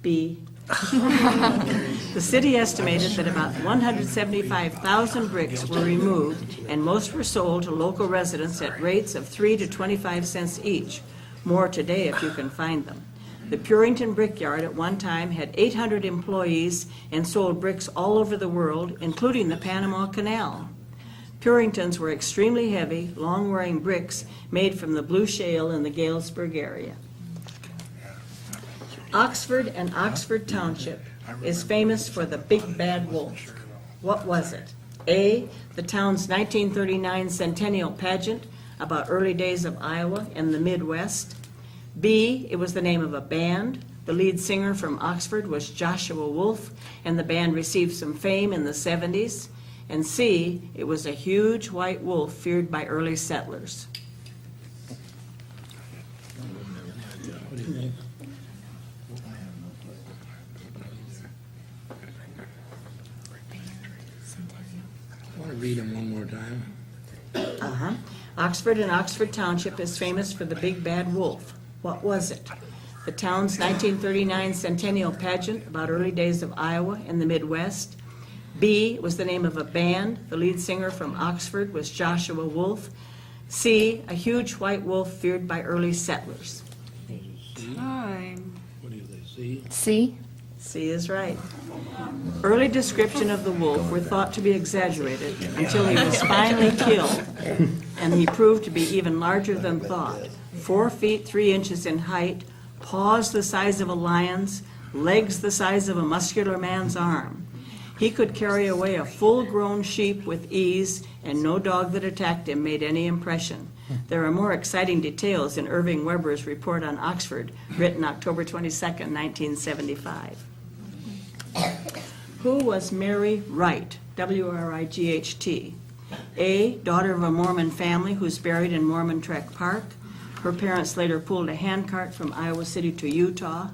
B. The city estimated that about 175,000 bricks were removed, and most were sold to local residents at rates of 3 to 25 cents each. More today if you can find them. The Purington Brickyard at one time had 800 employees and sold bricks all over the world, including the Panama Canal. Puringtons were extremely heavy, long-wearing bricks made from the blue shale in the Galesburg area. Oxford and Oxford Township is famous for the Big Bad Wolf. What was it? A, the town's 1939 centennial pageant about early days of Iowa and the Midwest. B, it was the name of a band. The lead singer from Oxford was Joshua Wolf, and the band received some fame in the 70s. And C, it was a huge white wolf feared by early settlers. What do you think? I want to read them one more time. Uh-huh. Oxford and Oxford Township is famous for the Big Bad Wolf. What was it? The town's 1939 centennial pageant about early days of Iowa and the Midwest. B was the name of a band. The lead singer from Oxford was Joshua Wolf. C, a huge white wolf feared by early settlers. Time. What do they see? C? C is right. Early description of the wolf were thought to be exaggerated until he was finally killed, and he proved to be even larger than thought. 4 feet 3 inches in height, paws the size of a lion's, legs the size of a muscular man's arm. He could carry away a full-grown sheep with ease, and no dog that attacked him made any impression. There are more exciting details in Irving Weber's report on Oxford, written October 22nd, 1975. Who was Mary Wright, W-R-I-G-H-T? A, daughter of a Mormon family who's buried in Mormon Trek Park. Her parents later pulled a handcart from Iowa City to Utah.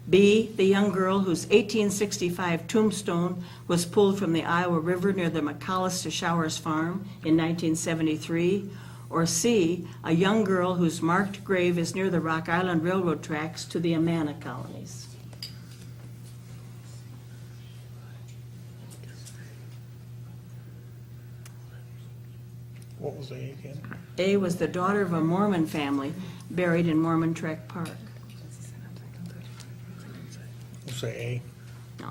B, the young girl whose 1865 tombstone was pulled from the Iowa River near the McCollis to Showers farm in 1973. Or C, a young girl whose marked grave is near the Rock Island Railroad tracks to the Amana colonies. What was was A again? A was the daughter of a Mormon family buried in Mormon Trek Park. We'll say No,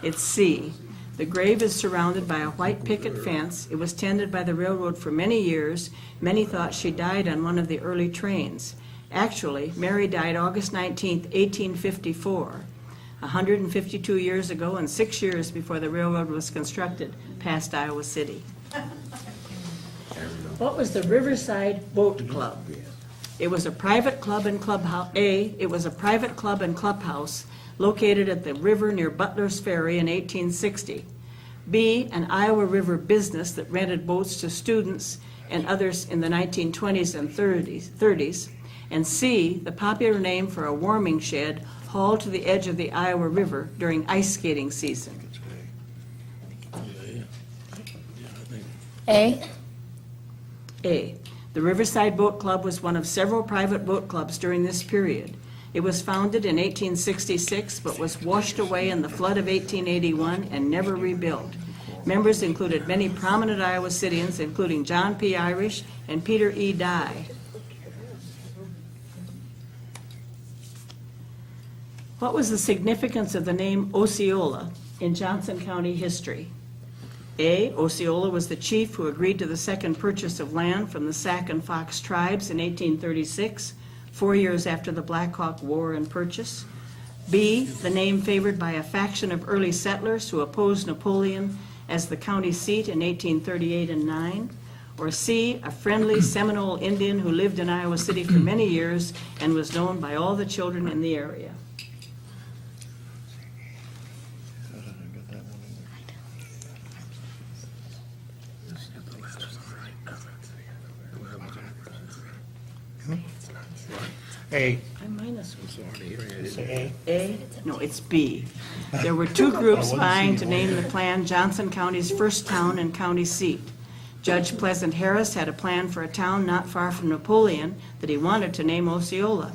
it's C. The grave is surrounded by a white picket fence. It was tended by the railroad for many years. Many thought she died on one of the early trains. Actually, Mary died August 19, 1854, 152 years ago and 6 years before the railroad was constructed past Iowa City. What was the Riverside Boat Club? It was a private club and clubhouse. It was a private club and clubhouse located at the river near Butler's Ferry in 1860. B, an Iowa River business that rented boats to students and others in the 1920s and 30s. And C, the popular name for a warming shed hauled to the edge of the Iowa River during ice skating season. A. A, the Riverside Boat Club was one of several private boat clubs during this period. It was founded in 1866, but was washed away in the flood of 1881 and never rebuilt. Members included many prominent Iowa Cityans, including John P. Irish and Peter E. Dye. What was the significance of the name Osceola in Johnson County history? A, Osceola was the chief who agreed to the second purchase of land from the Sac and Fox tribes in 1836, 4 years after the Black Hawk War and purchase. B, the name favored by a faction of early settlers who opposed Napoleon as the county seat in 1838 and 9. Or C, a friendly Seminole Indian who lived in Iowa City for many years and was known by all the children in the area. A. I'm minus one. Say A? No, it's B. There were two groups vying to name the plan Johnson County's first town and county seat. Judge Pleasant Harris had a plan for a town not far from Napoleon that he wanted to name Osceola.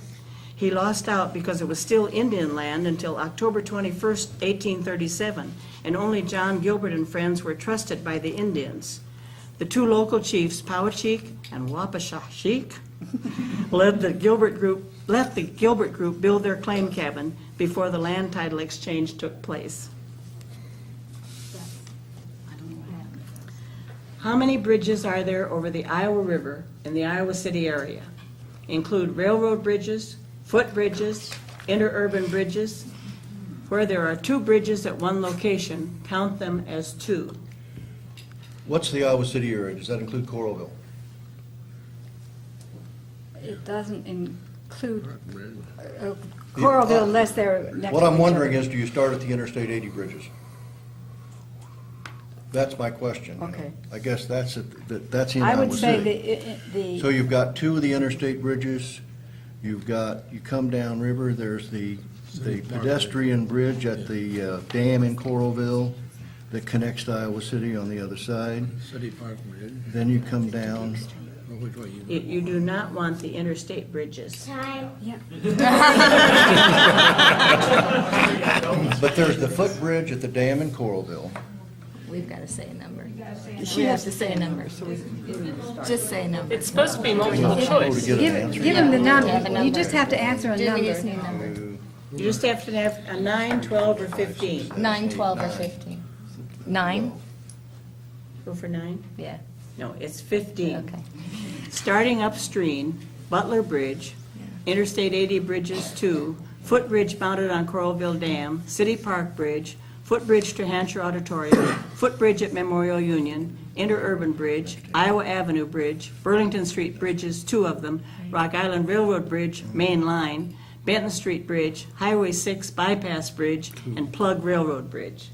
He lost out because it was still Indian land until October 21st, 1837, and only John Gilbert and friends were trusted by the Indians. The two local chiefs, Powachik and Wapashashik, let the Gilbert group build their claim cabin before the land title exchange took place. How many bridges are there over the Iowa River in the Iowa City area? Include railroad bridges, footbridges, interurban bridges. Where there are two bridges at one location, count them as two. What's the Iowa City area? Does that include Coralville? It doesn't include Coralville unless they're next What to I'm each wondering other. is, do you start at the Interstate 80 bridges? That's my question. you know. Okay. I guess that's in I Iowa would say City. So the, you've got two of the interstate bridges, you come down river, there's the pedestrian bridge at the dam in Coralville that connects to Iowa City on the other side. City Park Bridge. Then you come down, Which way you? You do not want the interstate bridges. but there's the footbridge at the dam in Coralville. We've got to say a number. She has to say a number. Just say a number. It's supposed to be multiple Oh, to choice. get an give answer. him the have a number. You number. just have to answer a We just number. need a number. You just have to have a 9, 12, or 15. 9, 12, or 15. 9? Go for 9? Yeah. No, it's 15. Okay. Starting upstream, Butler Bridge, Interstate 80 Bridges 2, footbridge mounted on Coralville Dam, City Park Bridge, footbridge to Hancher Auditorium, footbridge at Memorial Union, interurban bridge, Iowa Avenue Bridge, Burlington Street Bridges, 2 of them, Rock Island Railroad Bridge, Main Line, Benton Street Bridge, Highway 6 Bypass Bridge, and Plug Railroad Bridge.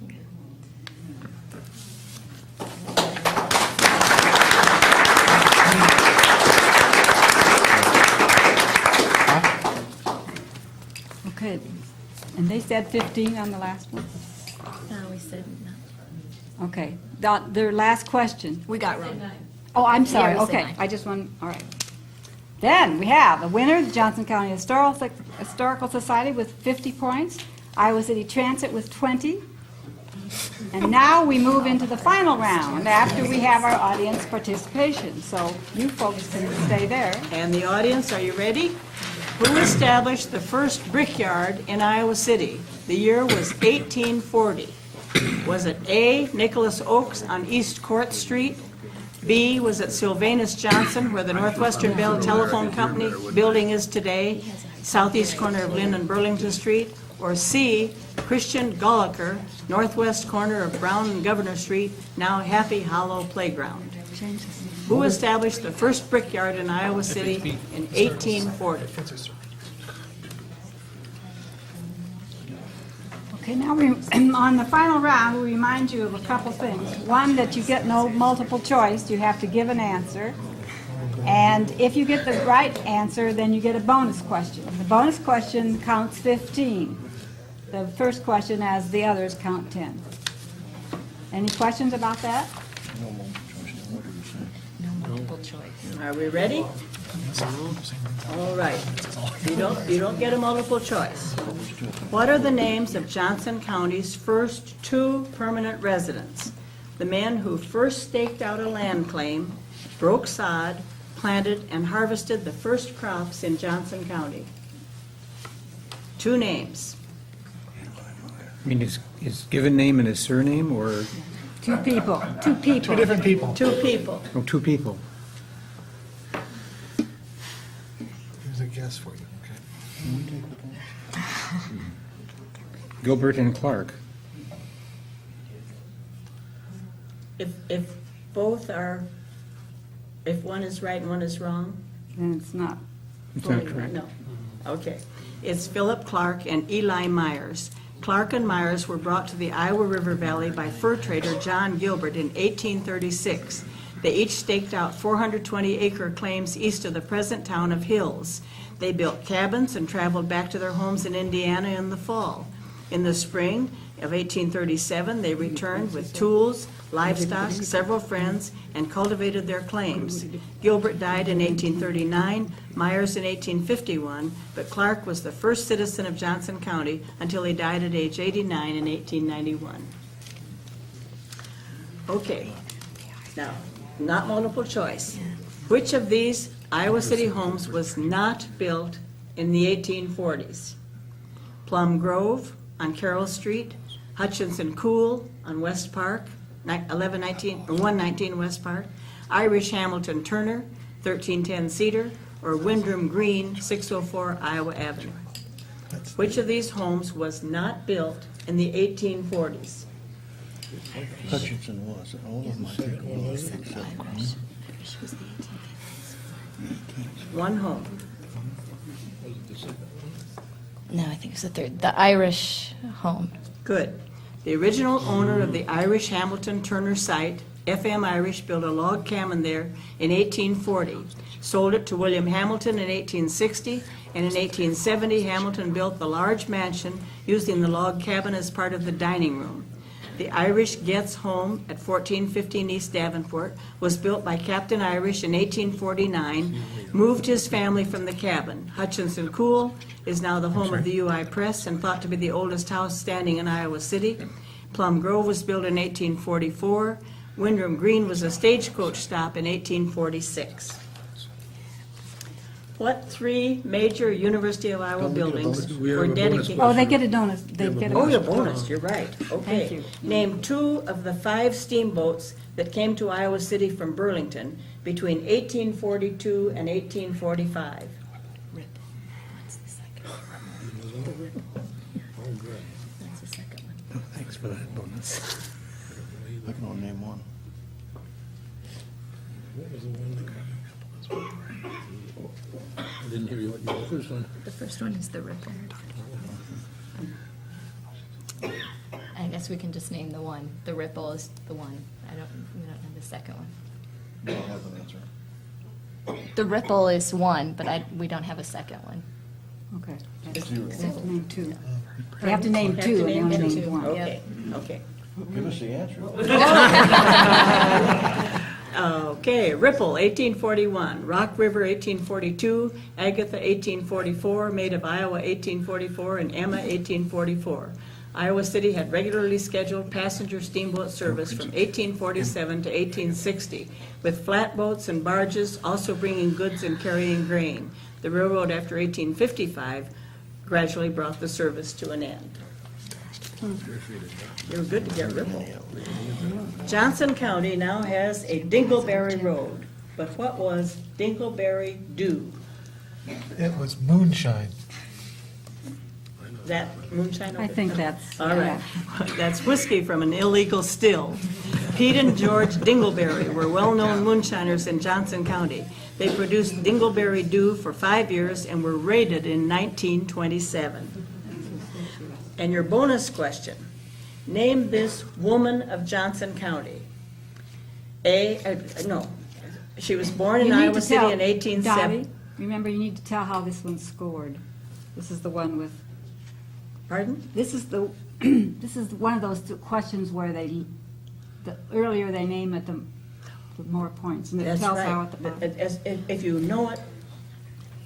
Okay, and they said 15 on the last one? No, we said no. Okay, their last question. We got wrong. Oh, I'm sorry, Yeah, we said okay, 9. I just want, all right. Then we have the winner, the Johnson County Historical Society with 50 points, Iowa City Transit with 20, And now we move into the final round after we have our audience participation. So you folks can stay there. And the audience, are you ready? Who established the first brickyard in Iowa City? The year was 1840. Was it A, Nicholas Oakes on East Court Street? B, was it Sylvanus Johnson, where the Northwestern Bell Telephone Company building is today, southeast corner of Lynn and Burlington Street? Or C, Christian Gulliker, northwest corner of Brown and Governor Street, now Happy Hollow Playground? Who established the first brickyard in Iowa City in 1840? Okay, now on the final round, we remind you of a couple things. One, that you get no multiple choice, you have to give an answer. And if you get the right answer, then you get a bonus question. The bonus question counts 15. The first question, as the others, count 10. Any questions about that? No multiple choice. Are we ready? All right. You don't get a multiple choice. What are the names of Johnson County's first 2 permanent residents? The men who first staked out a land claim, broke sod, planted, and harvested the first crops in Johnson County. 2 names. I mean, his given name and his surname, or 2 people. 2 people. 2 different people. 2 people. oh, 2 people? Here's a guess for you, okay? Gilbert and Clark. If both are, if one is right and one is wrong? Then it's not. It's not correct. No. Okay. It's Philip Clark and Eli Myers. Clark and Myers were brought to the Iowa River Valley by fur trader John Gilbert in 1836. They each staked out 420-acre claims east of the present town of Hills. They built cabins and traveled back to their homes in Indiana in the fall. In the spring of 1837, they returned with tools, livestock, several friends, and cultivated their claims. Gilbert died in 1839, Myers in 1851, but Clark was the first citizen of Johnson County until he died at age 89 in 1891. Okay, now, not multiple choice. Which of these Iowa City homes was not built in the 1840s? Plum Grove on Carroll Street, Hutchinson Cool on West Park, 119 West Park, Irish Hamilton Turner, 1310 Cedar, or Windrum Green, 604 Iowa Avenue. Which of these homes was not built in the 1840s? Hutchinson was, all of them, I think, was, except One home. No, I think it's the third. The Irish home. Good. The original owner of the Irish Hamilton Turner site, F.M. Irish, built a log cabin there in 1840, sold it to William Hamilton in 1860, and in 1870 Hamilton built the large mansion using the log cabin as part of the dining room. The Irish Getz home at 1415 East Davenport was built by Captain Irish in 1849, moved his family from the cabin. Hutchinson Cool is now the home of the UI Press and thought to be the oldest house standing in Iowa City. Plum Grove was built in 1844. Windrum Green was a stagecoach stop in 1846. What 3 major University of Iowa buildings were dedicated? Oh, they get a bonus. They get a Oh, bonus. the bonus, you're right. Okay. Thank you. Name 2 of the 5 steamboats that came to Iowa City from Burlington between 1842 and 1845. Thanks for that bonus. I can only name one. I didn't hear you what your first one. The first one is the Ripple. I guess we can just name the one. The Ripple is the one. We don't have the second one. You don't have an answer. The Ripple is one, but we don't have a second one. Okay. They have to name 2. They have to name 2, and they only name 1. Okay, okay. Give us the answer. Okay, Ripple, 1841, Rock River, 1842, Agatha, 1844, Maid of Iowa, 1844, and Emma, 1844. Iowa City had regularly scheduled passenger steamboat service from 1847 to 1860, with flatboats and barges also bringing goods and carrying grain. The railroad, after 1855, gradually brought the service to an end. They were good to get Ripple. Johnson County now has a Dingleberry Road, but what was Dingleberry do? It was moonshine. That moonshine? I think that's. All right. That's whiskey from an illegal still. Pete and George Dingleberry were well-known moonshiners in Johnson County. They produced Dingleberry Dew for 5 years and were raided in 1927. And your bonus question, name this woman of Johnson County. She was born in You need Iowa to City tell- in 1870. Dottie, remember, you need to tell how this one scored. This is the one with, Pardon? this is the, this is one of those questions where the earlier they name it, the more points. And it That's tells how right. at the bottom. If you know it,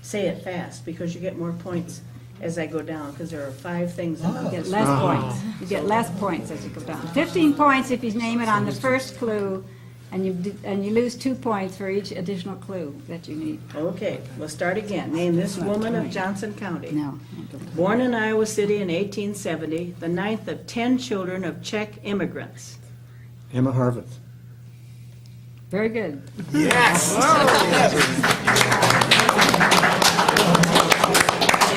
say it fast, because you get more points as I go down, because there are 5 things. You get less points. You get less points as you go down. 15 points if you name it on the first clue, and you lose 2 points for each additional clue that you need. Okay, we'll start again. Name this woman of Johnson County. No. Born in Iowa City in 1870, the 9th of 10 children of Czech immigrants. Emma Harvard. Very good.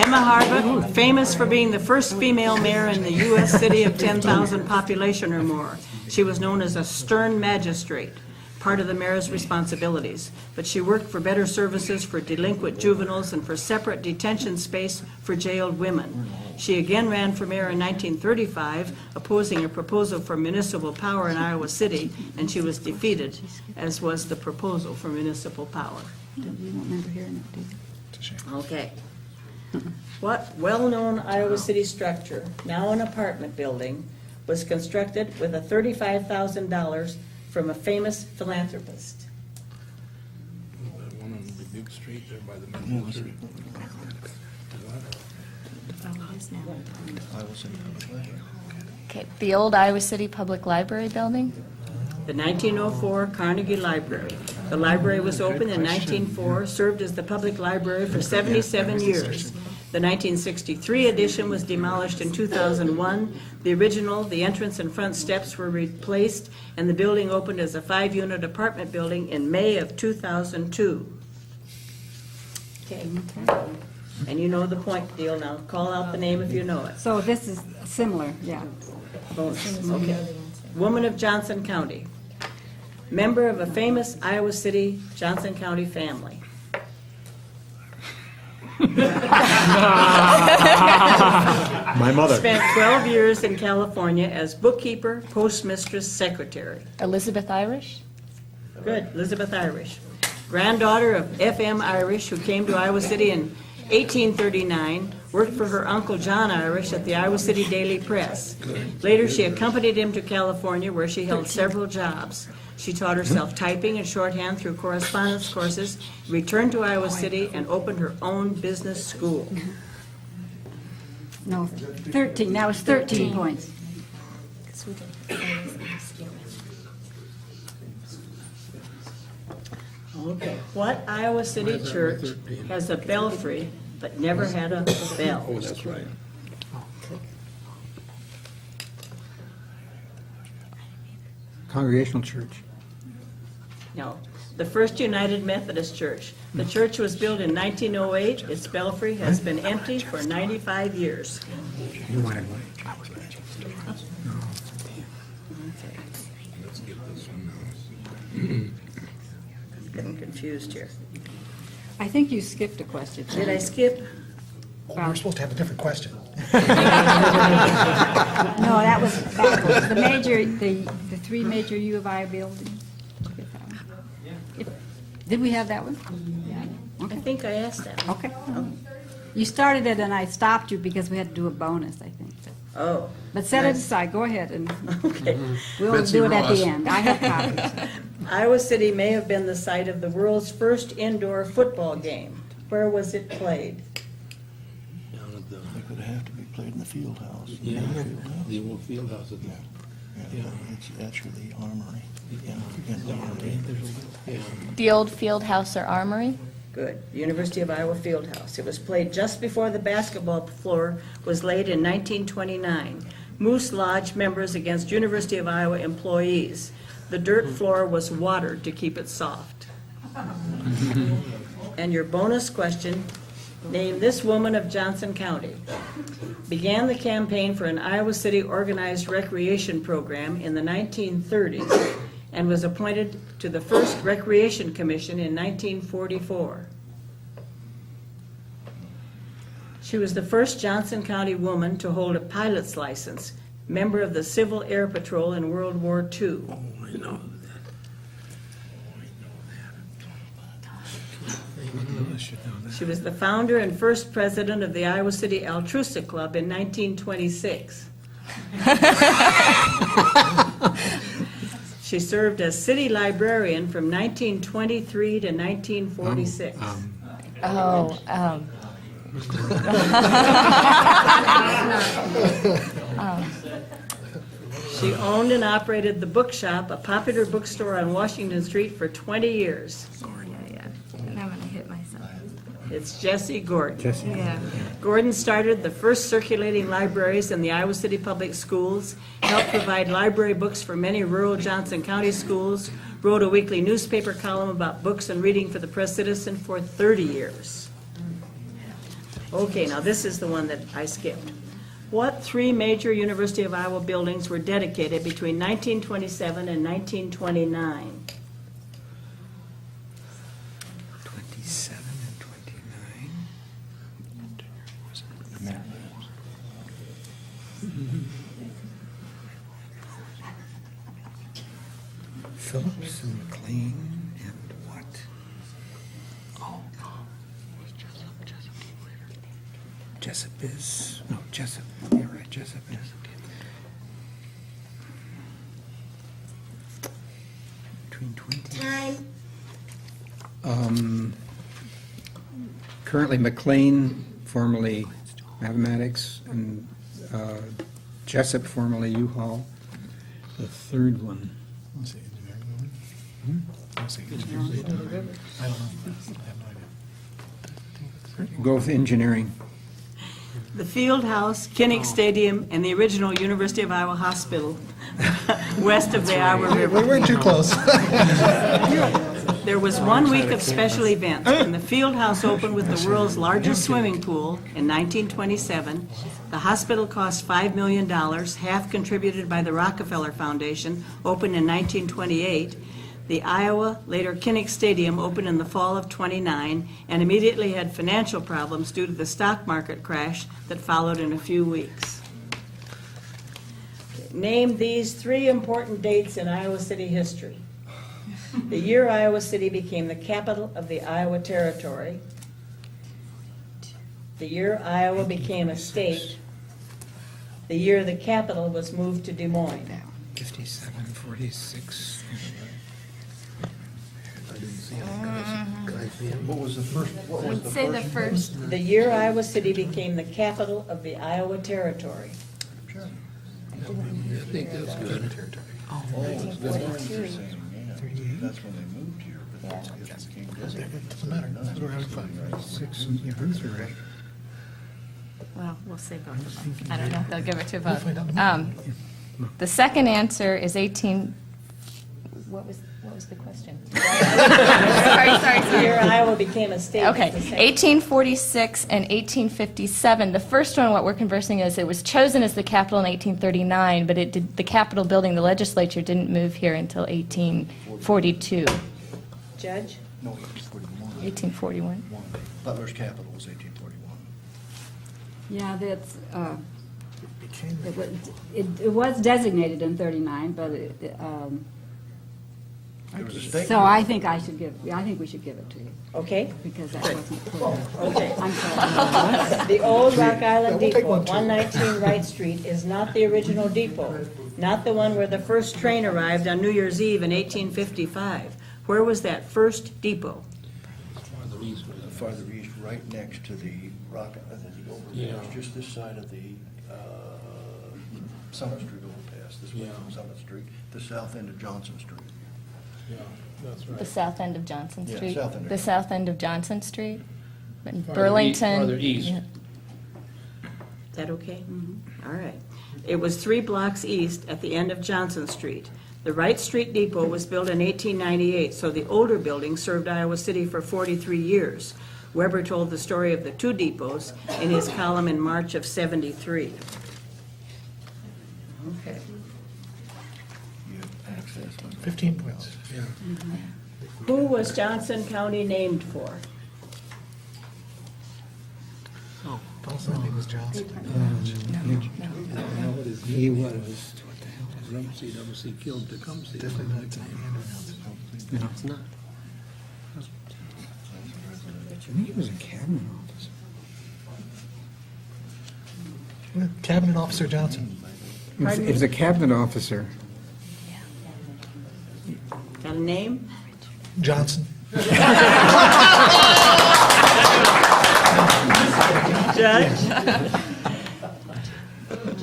Emma Harvard, famous for being the first female mayor in the U.S. city of 10,000 population or more. She was known as a stern magistrate, part of the mayor's responsibilities. But she worked for better services for delinquent juveniles and for separate detention space for jailed women. She again ran for mayor in 1935, opposing a proposal for municipal power in Iowa City, and she was defeated, as was the proposal for municipal power. You don't remember hearing it, do you? Okay. What well-known Iowa City structure, now an apartment building, was constructed with a $35,000 from a famous philanthropist? That one on the big street there by the Methodist. Okay, the old Iowa City Public Library building? The 1904 Carnegie Library. The library was opened in 1904, served as the public library for 77 years. The 1963 edition was demolished in 2001. The original, the entrance and front steps were replaced, and the building opened as a 5-unit apartment building in May of 2002. Okay. And you know the point deal now. Call out the name if you know it. So this is similar, yeah. Okay. Woman of Johnson County. Member of a famous Iowa City, Johnson County family. My mother. Spent 12 years in California as bookkeeper, postmistress, secretary. Elizabeth Irish? Good, Elizabeth Irish. Granddaughter of F.M. Irish, who came to Iowa City in 1839, worked for her uncle John Irish at the Iowa City Daily Press. Later, she accompanied him to California, where she held several jobs. She taught herself typing and shorthand through correspondence courses, returned to Iowa City, and opened her own business school. No, 13, now it's 13 points. Okay. What Iowa City church has a belfry but never had a bell? Oh, that's right. Congregational Church. No. The First United Methodist Church. The church was built in 1908. Its belfry has been empty for 95 years. You wanted one. Let's get this one now. Getting confused here. I think you skipped a question. Did I skip? Oh, we're supposed to have a different question. No, that was backwards. The major, the 3 major U of I buildings. Did you get that one? Did we have that one? I think I asked that. Okay. You started it and I stopped you because we had to do a bonus, I think. Oh. But set it aside, go ahead, and Okay. we'll Betsy do it at Ross. the end. I have copies. Iowa City may have been the site of the world's first indoor football game. Where was it played? Down at They could have to be played in the field house. Yeah, Field house. the old field house is there. Yeah, it's actually the armory. In the armory. Yeah. The old field house or armory? Good. University of Iowa Fieldhouse. It was played just before the basketball floor was laid in 1929. Moose Lodge members against University of Iowa employees. The dirt floor was watered to keep it soft. And your bonus question, name this woman of Johnson County. Began the campaign for an Iowa City organized recreation program in the 1930s and was appointed to the first Recreation Commission in 1944. She was the first Johnson County woman to hold a pilot's license, member of the Civil Air Patrol in World War II. Oh, I know that. She was the founder and first president of the Iowa City Altrusa Club in 1926. She served as city librarian from 1923 to 1946. She owned and operated The Bookshop, a popular bookstore on Washington Street, for 20 years. Yeah. And I'm gonna hit myself. It's Jessie Gordon. Jesse? Yeah. Gordon started the first circulating libraries in the Iowa City Public Schools, helped provide library books for many rural Johnson County schools, wrote a weekly newspaper column about books and reading for the Press Citizen for 30 years. Okay, now this is the one that I skipped. What three major University of Iowa buildings were dedicated between 1927 and 1929? 27 and 29. Phillips and McLean and what? Jessup is, no, Jessup, you're right, Jessup is. Between 20. Time. Currently McLean, formerly Mathematics, and Jessup, formerly U-Haul. The third one. Let's see, engineering one. Let's see, engineering. I don't know. I have no idea. Go with engineering. The Field House, Kinnick Stadium, and the original University of Iowa Hospital west of the Iowa River. We weren't too close. There was 1 week of special events. When the Field House opened with the world's largest swimming pool in 1927, the hospital cost $5 million, half contributed by the Rockefeller Foundation, opened in 1928. The Iowa, later Kinnick Stadium, opened in the fall of '29 and immediately had financial problems due to the stock market crash that followed in a few weeks. Name these three important dates in Iowa City history. The year Iowa City became the capital of the Iowa Territory. The year Iowa became a state. The year the capital was moved to Des Moines. 57, 46. What was the first, what was the Say the first? first. The year Iowa City became the capital of the Iowa Territory. I think that's good. Oh, it's the ones you're saying, yeah. That's when they moved here, but that's, it became designated. Doesn't matter. We're having fun. 6, yeah, those are right. Well, we'll say both of them. I don't know if they'll give it to both. find out tomorrow. The second answer is 18, what was the question? Sorry. The year Iowa became a state. was Okay, the second. 1846 and 1857. The first one, what we're conversing is, it was chosen as the capital in 1839, but it did, the Capitol building, the legislature didn't move here until 1842. Judge? No, 1841. 1841. Butler's capital was 1841. Yeah, that's, Became it was designated in '39, but It was a state. so I think we should give it to you, Okay. because that wasn't clear. Okay. I'm sorry. The old Rock Island we'll take Depot, one, too. 119 Wright Street, is not the original depot, not the one where the first train arrived on New Year's Eve in 1855. Where was that first depot? Farther east, right next to the over Yeah. there, it's just this side of the Summit Street overpass, this way Yeah. on Summit Street, the south end of Johnson Street. Yeah, that's right. The south end of Johnson Yeah, Street? south end of- The south end of Johnson Street? In Farther Burlington? farther east. Yeah. Is that okay? All right. It was 3 blocks east at the end of Johnson Street. The Wright Street Depot was built in 1898, so the older building served Iowa City for 43 years. Weber told the story of the 2 depots in his column in March of '73. Okay. 15 points. Yeah. Who was Johnson County named for? Paul's name was Johnson. He was, Rumsey, Tecumseh killed Tecumseh. Definitely not Andrew Johnson. no, it's not. I think he was a cabinet officer. Cabinet Officer Johnson. He was a cabinet officer. Got a name? Johnson. Judge?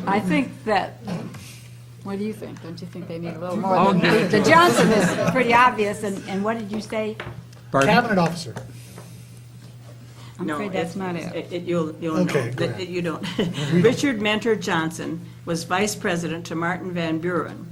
I think that, what do you think? Don't you think they need a little more? The Johnson is pretty obvious, and what did you say? Pardon? Cabinet Officer. I'm No, afraid that's not it. You'll know. Okay, go That- ahead. You don't. Richard Mentor Johnson was vice president to Martin Van Buren.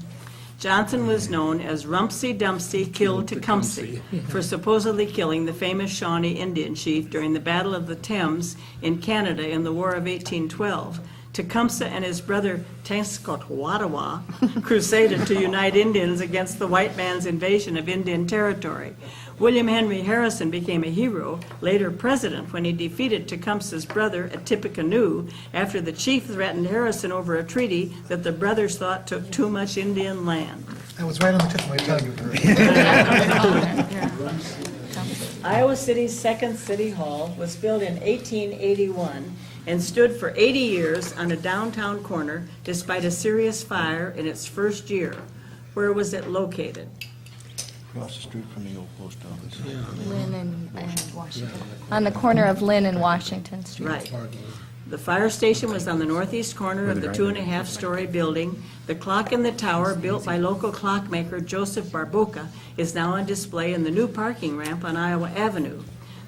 Johnson was known as Rumsey Dumpsey Killed Tecumseh for supposedly killing the famous Shawnee Indian chief during the Battle of the Thames in Canada in the War of 1812. Tecumseh and his brother Tenskwatawa crusaded to unite Indians against the white man's invasion of Indian territory. William Henry Harrison became a hero, later president, when he defeated Tecumseh's brother at Tippecanoe after the chief threatened Harrison over a treaty that the brothers thought took too much Indian land. That was right on the tip of my tongue. Iowa City's second city hall was built in 1881 and stood for 80 years on a downtown corner despite a serious fire in its first year. Where was it located? Across the street from the old post office. Lynn and Washington. On the corner of Lynn and Washington Street. Right. The fire station was on the northeast corner of the 2.5-story building. The clock in the tower, built by local clockmaker Joseph Barboca, is now on display in the new parking ramp on Iowa Avenue.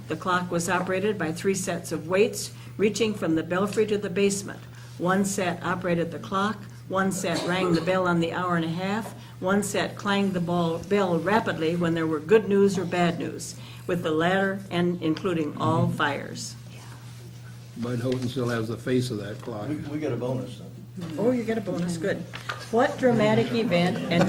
The clock was operated by 3 sets of weights reaching from the belfry to the basement. 1 set operated the clock, 1 set rang the bell on the hour and a half, 1 set clanged the bell rapidly when there were good news or bad news, with the latter and including all fires. Bud Houghton still has the face of that clock. We get a bonus, though. Oh, you get a bonus, good. What dramatic event and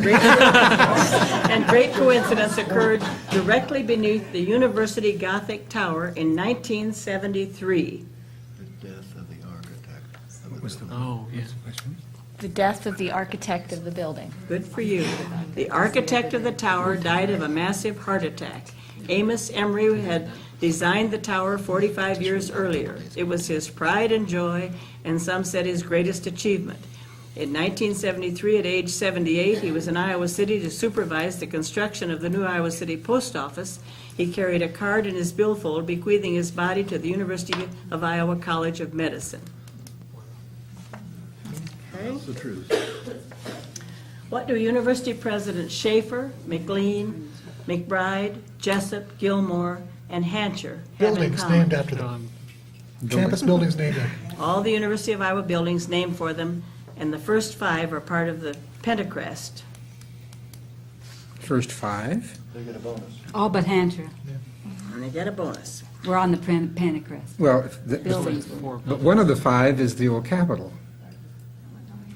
great coincidence occurred directly beneath the University Gothic Tower in 1973? The death of the architect. Oh, yeah. The death of the architect of the building. Good for you. The architect of the tower died of a massive heart attack. Amos Emery had designed the tower 45 years earlier. It was his pride and joy, and some said his greatest achievement. In 1973, at age 78, he was in Iowa City to supervise the construction of the new Iowa City Post Office. He carried a card in his billfold bequeathing his body to the University of Iowa College of Medicine. That's the truth. What do University Presidents Schaefer, McLean, McBride, Jessup, Gilmore, and Hancher have in Buildings common? named after them. Campus buildings named after them. All the University of Iowa buildings named for them, and the first 5 are part of the Pentacrest. First 5? They get a bonus. All but Hancher. And they get a bonus. We're on the Pentacrest. Well, Buildings. but one of the 5 is the old Capitol.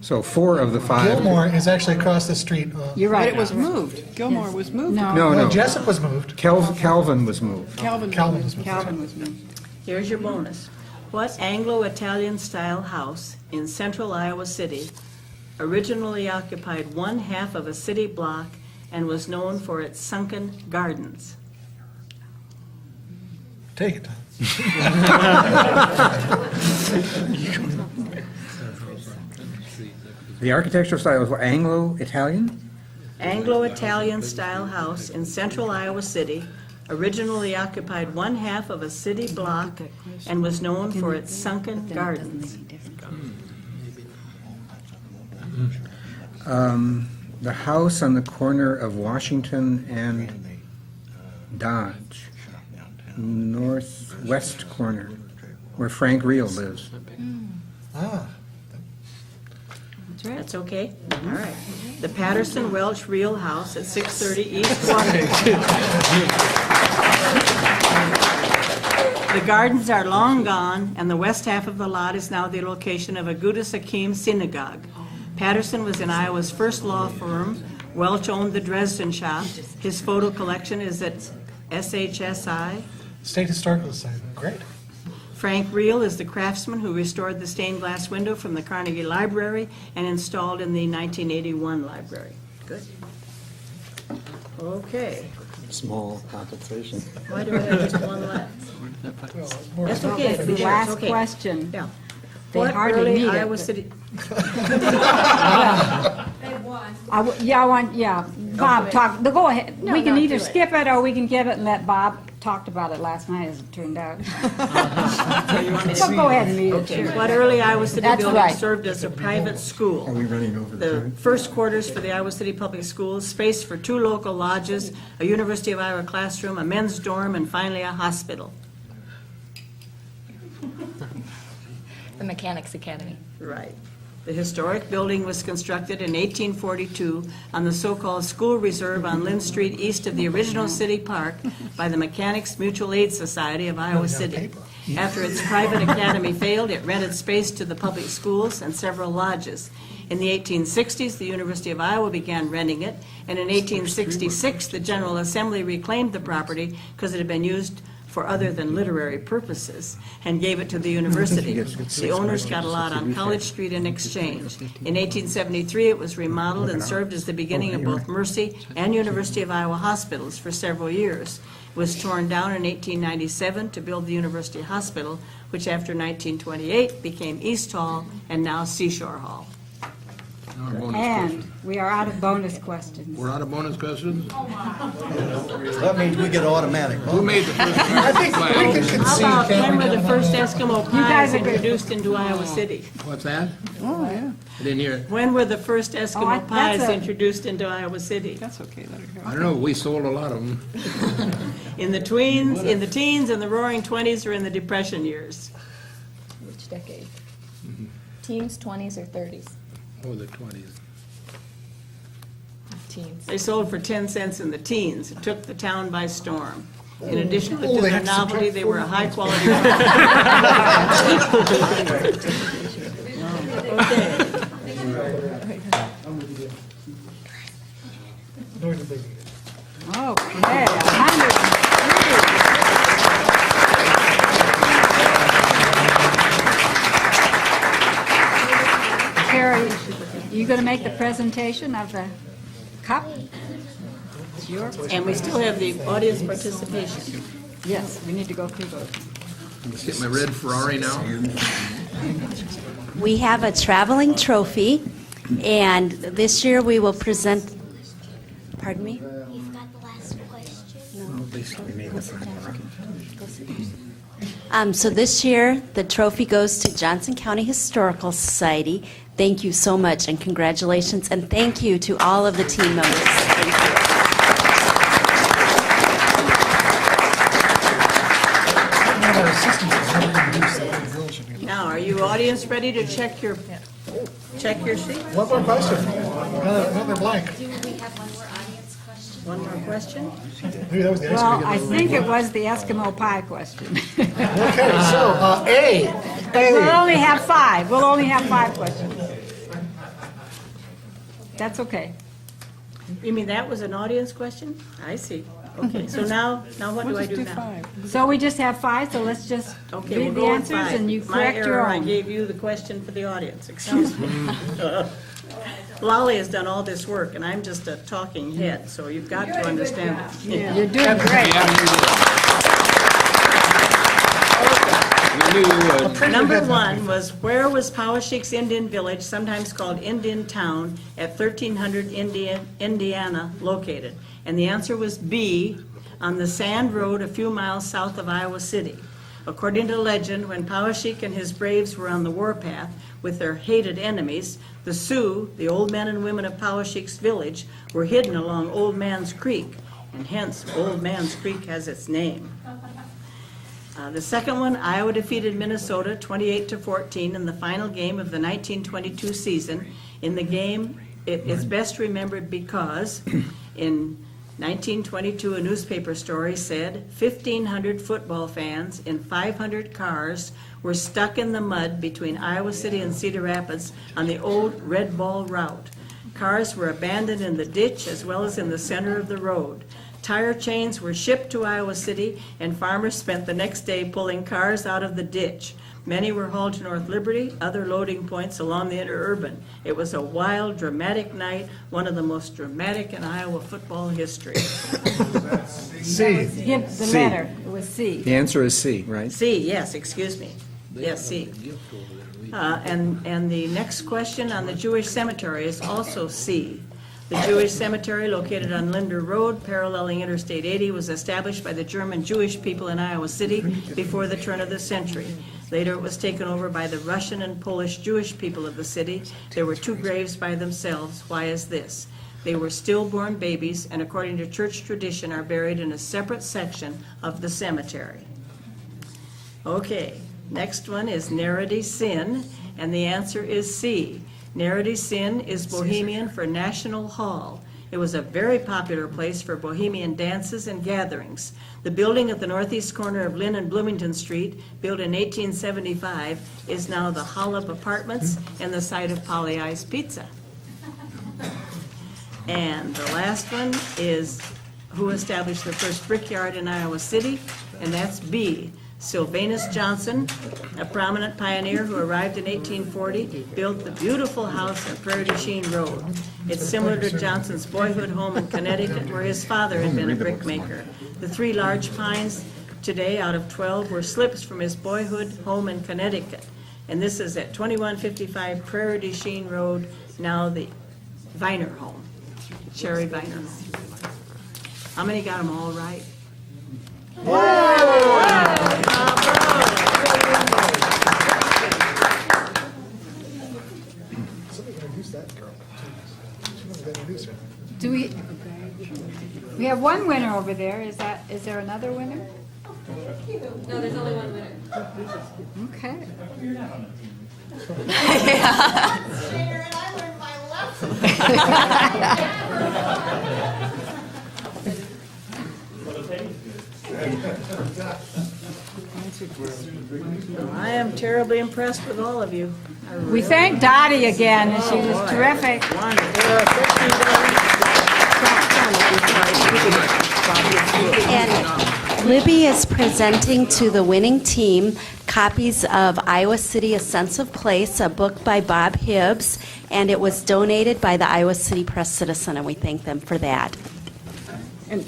So 4 of the 5. Gilmore is actually across the street. You're right. But it was moved. Gilmore was moved. No, No, no. Jessup was moved. Calvin was moved. Calvin. Calvin was moved. Calvin was moved. Here's your bonus. What Anglo-Italian style house in central Iowa City originally occupied 1/2 of a city block and was known for its sunken gardens? Take it. The architectural style was what, Anglo-Italian? Anglo-Italian style house in central Iowa City originally occupied one half of a city block and was known for its sunken gardens? The house on the corner of Washington and Dodge, northwest corner, where Frank Reel lives. Ah, That's okay? All right. The Patterson Welch Reel House at 630 East Washington. The gardens are long gone, and the west half of the lot is now the location of a Agudas Achim synagogue. Patterson was in Iowa's first law firm. Welch owned the Dresden shop. His photo collection is at SHSI. State Historical Society, great. Frank Reel is the craftsman who restored the stained glass window from the Carnegie Library and installed in the 1981 library. Good. Okay. Small compensation. Why do we have just one left? That's okay. That's the It's last okay. question. Yeah. They What hardly early need it, Iowa but- City, Bob talked, go ahead. No, We can no, either do it. skip it or we can give it and let Bob talked about it last night as it turned out. So go ahead and read it. okay, sure. what early Iowa City That's building right. served as a private school? Are we running over the The time? first quarters for the Iowa City Public Schools, space for 2 local lodges, a University of Iowa classroom, a men's dorm, and finally a hospital. The Mechanics Academy. Right. The historic building was constructed in 1842 on the so-called School Reserve on Lynn Street east of the original city park by the Mechanics Mutual Aid Society of Iowa City. After its private academy failed, it rented space to the public schools and several lodges. In the 1860s, the University of Iowa began renting it, and in 1866, the General Assembly reclaimed the property because it had been used for other than literary purposes, and gave it to the university. The owners got a lot on College Street in exchange. In 1873, it was remodeled and served as the beginning of both Mercy and University of Iowa hospitals for several years. It was torn down in 1897 to build the University Hospital, which after 1928 became East Hall and now Seashore Hall. And we are out of bonus questions. We're out of bonus questions? That means we get automatic. Who made the first I think we can flag? How concede, about can't when we? were the first Eskimo pies guys are good. introduced into Iowa City? What's that? Oh, yeah. I didn't hear it. When were the first Oh, Eskimo that's pies a- introduced into Iowa City? I don't know, we sold a lot of them. In the teens, and the roaring 20s, or in the Depression years? Which decade? Teens, 20s, or 30s? Oh, the 20s. Teens. They sold for 10 cents in the teens. It took the town by storm. In addition to Oh, they their have to novelty, subtract they were a 40. high-quality. Okay, 103. Carrie, you going to make the presentation of the cup? It's yours? And we still have the audience participation. Yes, we need to go through those. Let's get my red Ferrari now. We have a traveling trophy, and this year we will present, pardon me? You've got the last question. So this year, the trophy goes to Johnson County Historical Society. Thank you so much, and congratulations, and thank you to all of the team members. Thank you. Now, are you audience ready to check your sheet? One more question. Another blank. One more question? Maybe that was the ice Well, cream. I think it was the Eskimo pie question. Okay, so, A. We'll only have 5. We'll only have 5 questions. That's okay. You mean that was an audience question? I see. Okay, so now what do I do now? So we just have 5, so let's just Okay, read we'll the go with answers 5. and you My correct your error, I own. gave you the question for the audience, excuse me. Lolly has done all this work, and I'm just a talking head, so you've got to understand. You're doing great. We knew you would. Number 1 was, where was Powashik's Indian Village, sometimes called Indian Town, at 1300 Indiana located? And the answer was B, on the sand road a few miles south of Iowa City. According to legend, when Powashik and his braves were on the warpath with their hated enemies, the Sioux, the old men and women of Powashik's village, were hidden along Old Man's Creek, and hence Old Man's Creek has its name. The second one, Iowa defeated Minnesota 28-14 in the final game of the 1922 season. In the game, it is best remembered because in 1922, a newspaper story said 1,500 football fans in 500 cars were stuck in the mud between Iowa City and Cedar Rapids on the old Red Ball route. Cars were abandoned in the ditch as well as in the center of the road. Tire chains were shipped to Iowa City, and farmers spent the next day pulling cars out of the ditch. Many were hauled to North Liberty, other loading points along the interurban. It was a wild, dramatic night, one of the most dramatic in Iowa football history. C. Give the C. letter. It was C. The answer is C, right? C, yes, excuse me. Yes, C. And the next question on the Jewish cemetery is also C. The Jewish cemetery located on Linder Road, paralleling Interstate 80, was established by the German Jewish people in Iowa City before the turn of the century. Later, it was taken over by the Russian and Polish Jewish people of the city. There were 2 graves by themselves. Why is this? They were stillborn babies, and according to church tradition, are buried in a separate section of the cemetery. Okay, next one is Neredy Sin, and the answer is C. Neredy Sin is Bohemian for National Hall. It was a very popular place for Bohemian dances and gatherings. The building at the northeast corner of Lynn and Bloomington Street, built in 1875, is now the Hollop Apartments and the site of Polly I's Pizza. And the last one is who established the first brickyard in Iowa City, and that's B. Sylvanus Johnson, a prominent pioneer who arrived in 1840, built the beautiful house on Prairie du Chien Road. It's similar to Johnson's boyhood home in Connecticut, where his father had been a brickmaker. The 3 large pines today out of 12 were slips from his boyhood home in Connecticut. And this is at 2155 Prairie du Chien Road, now the Viner home, Sherry Viner home. How many got them all right? Do we have one winner over there. Is there another winner? No, there's only one winner. Okay. Sharon, I learned my lesson. I am terribly impressed with all of you. We thank Dottie again, and she was terrific. And Libby is presenting to the winning team copies of Iowa City, A Sense of Place, a book by Bob Hibbs, and it was donated by the Iowa City Press Citizen, and we thank them for that. And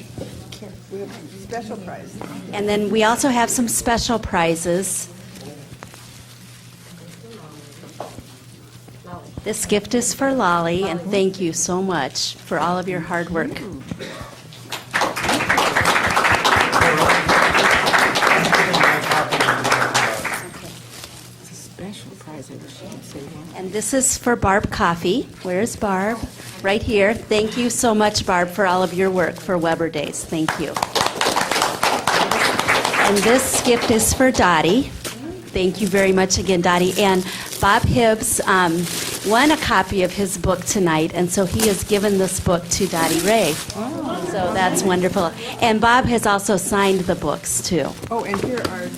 we have a special prize. And then we also have some special prizes. This gift is for Lolly, and thank you so much for all of your hard work. It's a special prize. I wish you could say one. And this is for Barb Coffee. Where's Barb? Right here. Thank you so much, Barb, for all of your work for Weber Days. Thank you. And this gift is for Dottie. Thank you very much again, Dottie. And Bob Hibbs won a copy of his book tonight, and so he has given this book to Dottie Ray. Oh. So that's wonderful. And Bob has also signed the books, too. Oh, and here are,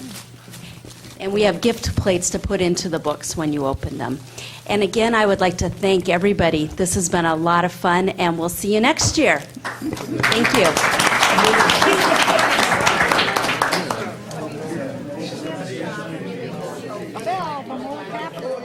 And we have gift plates to put into the books when you open them. And again, I would like to thank everybody. This has been a lot of fun, and we'll see you next year. Thank you. a bell from Old Capitol.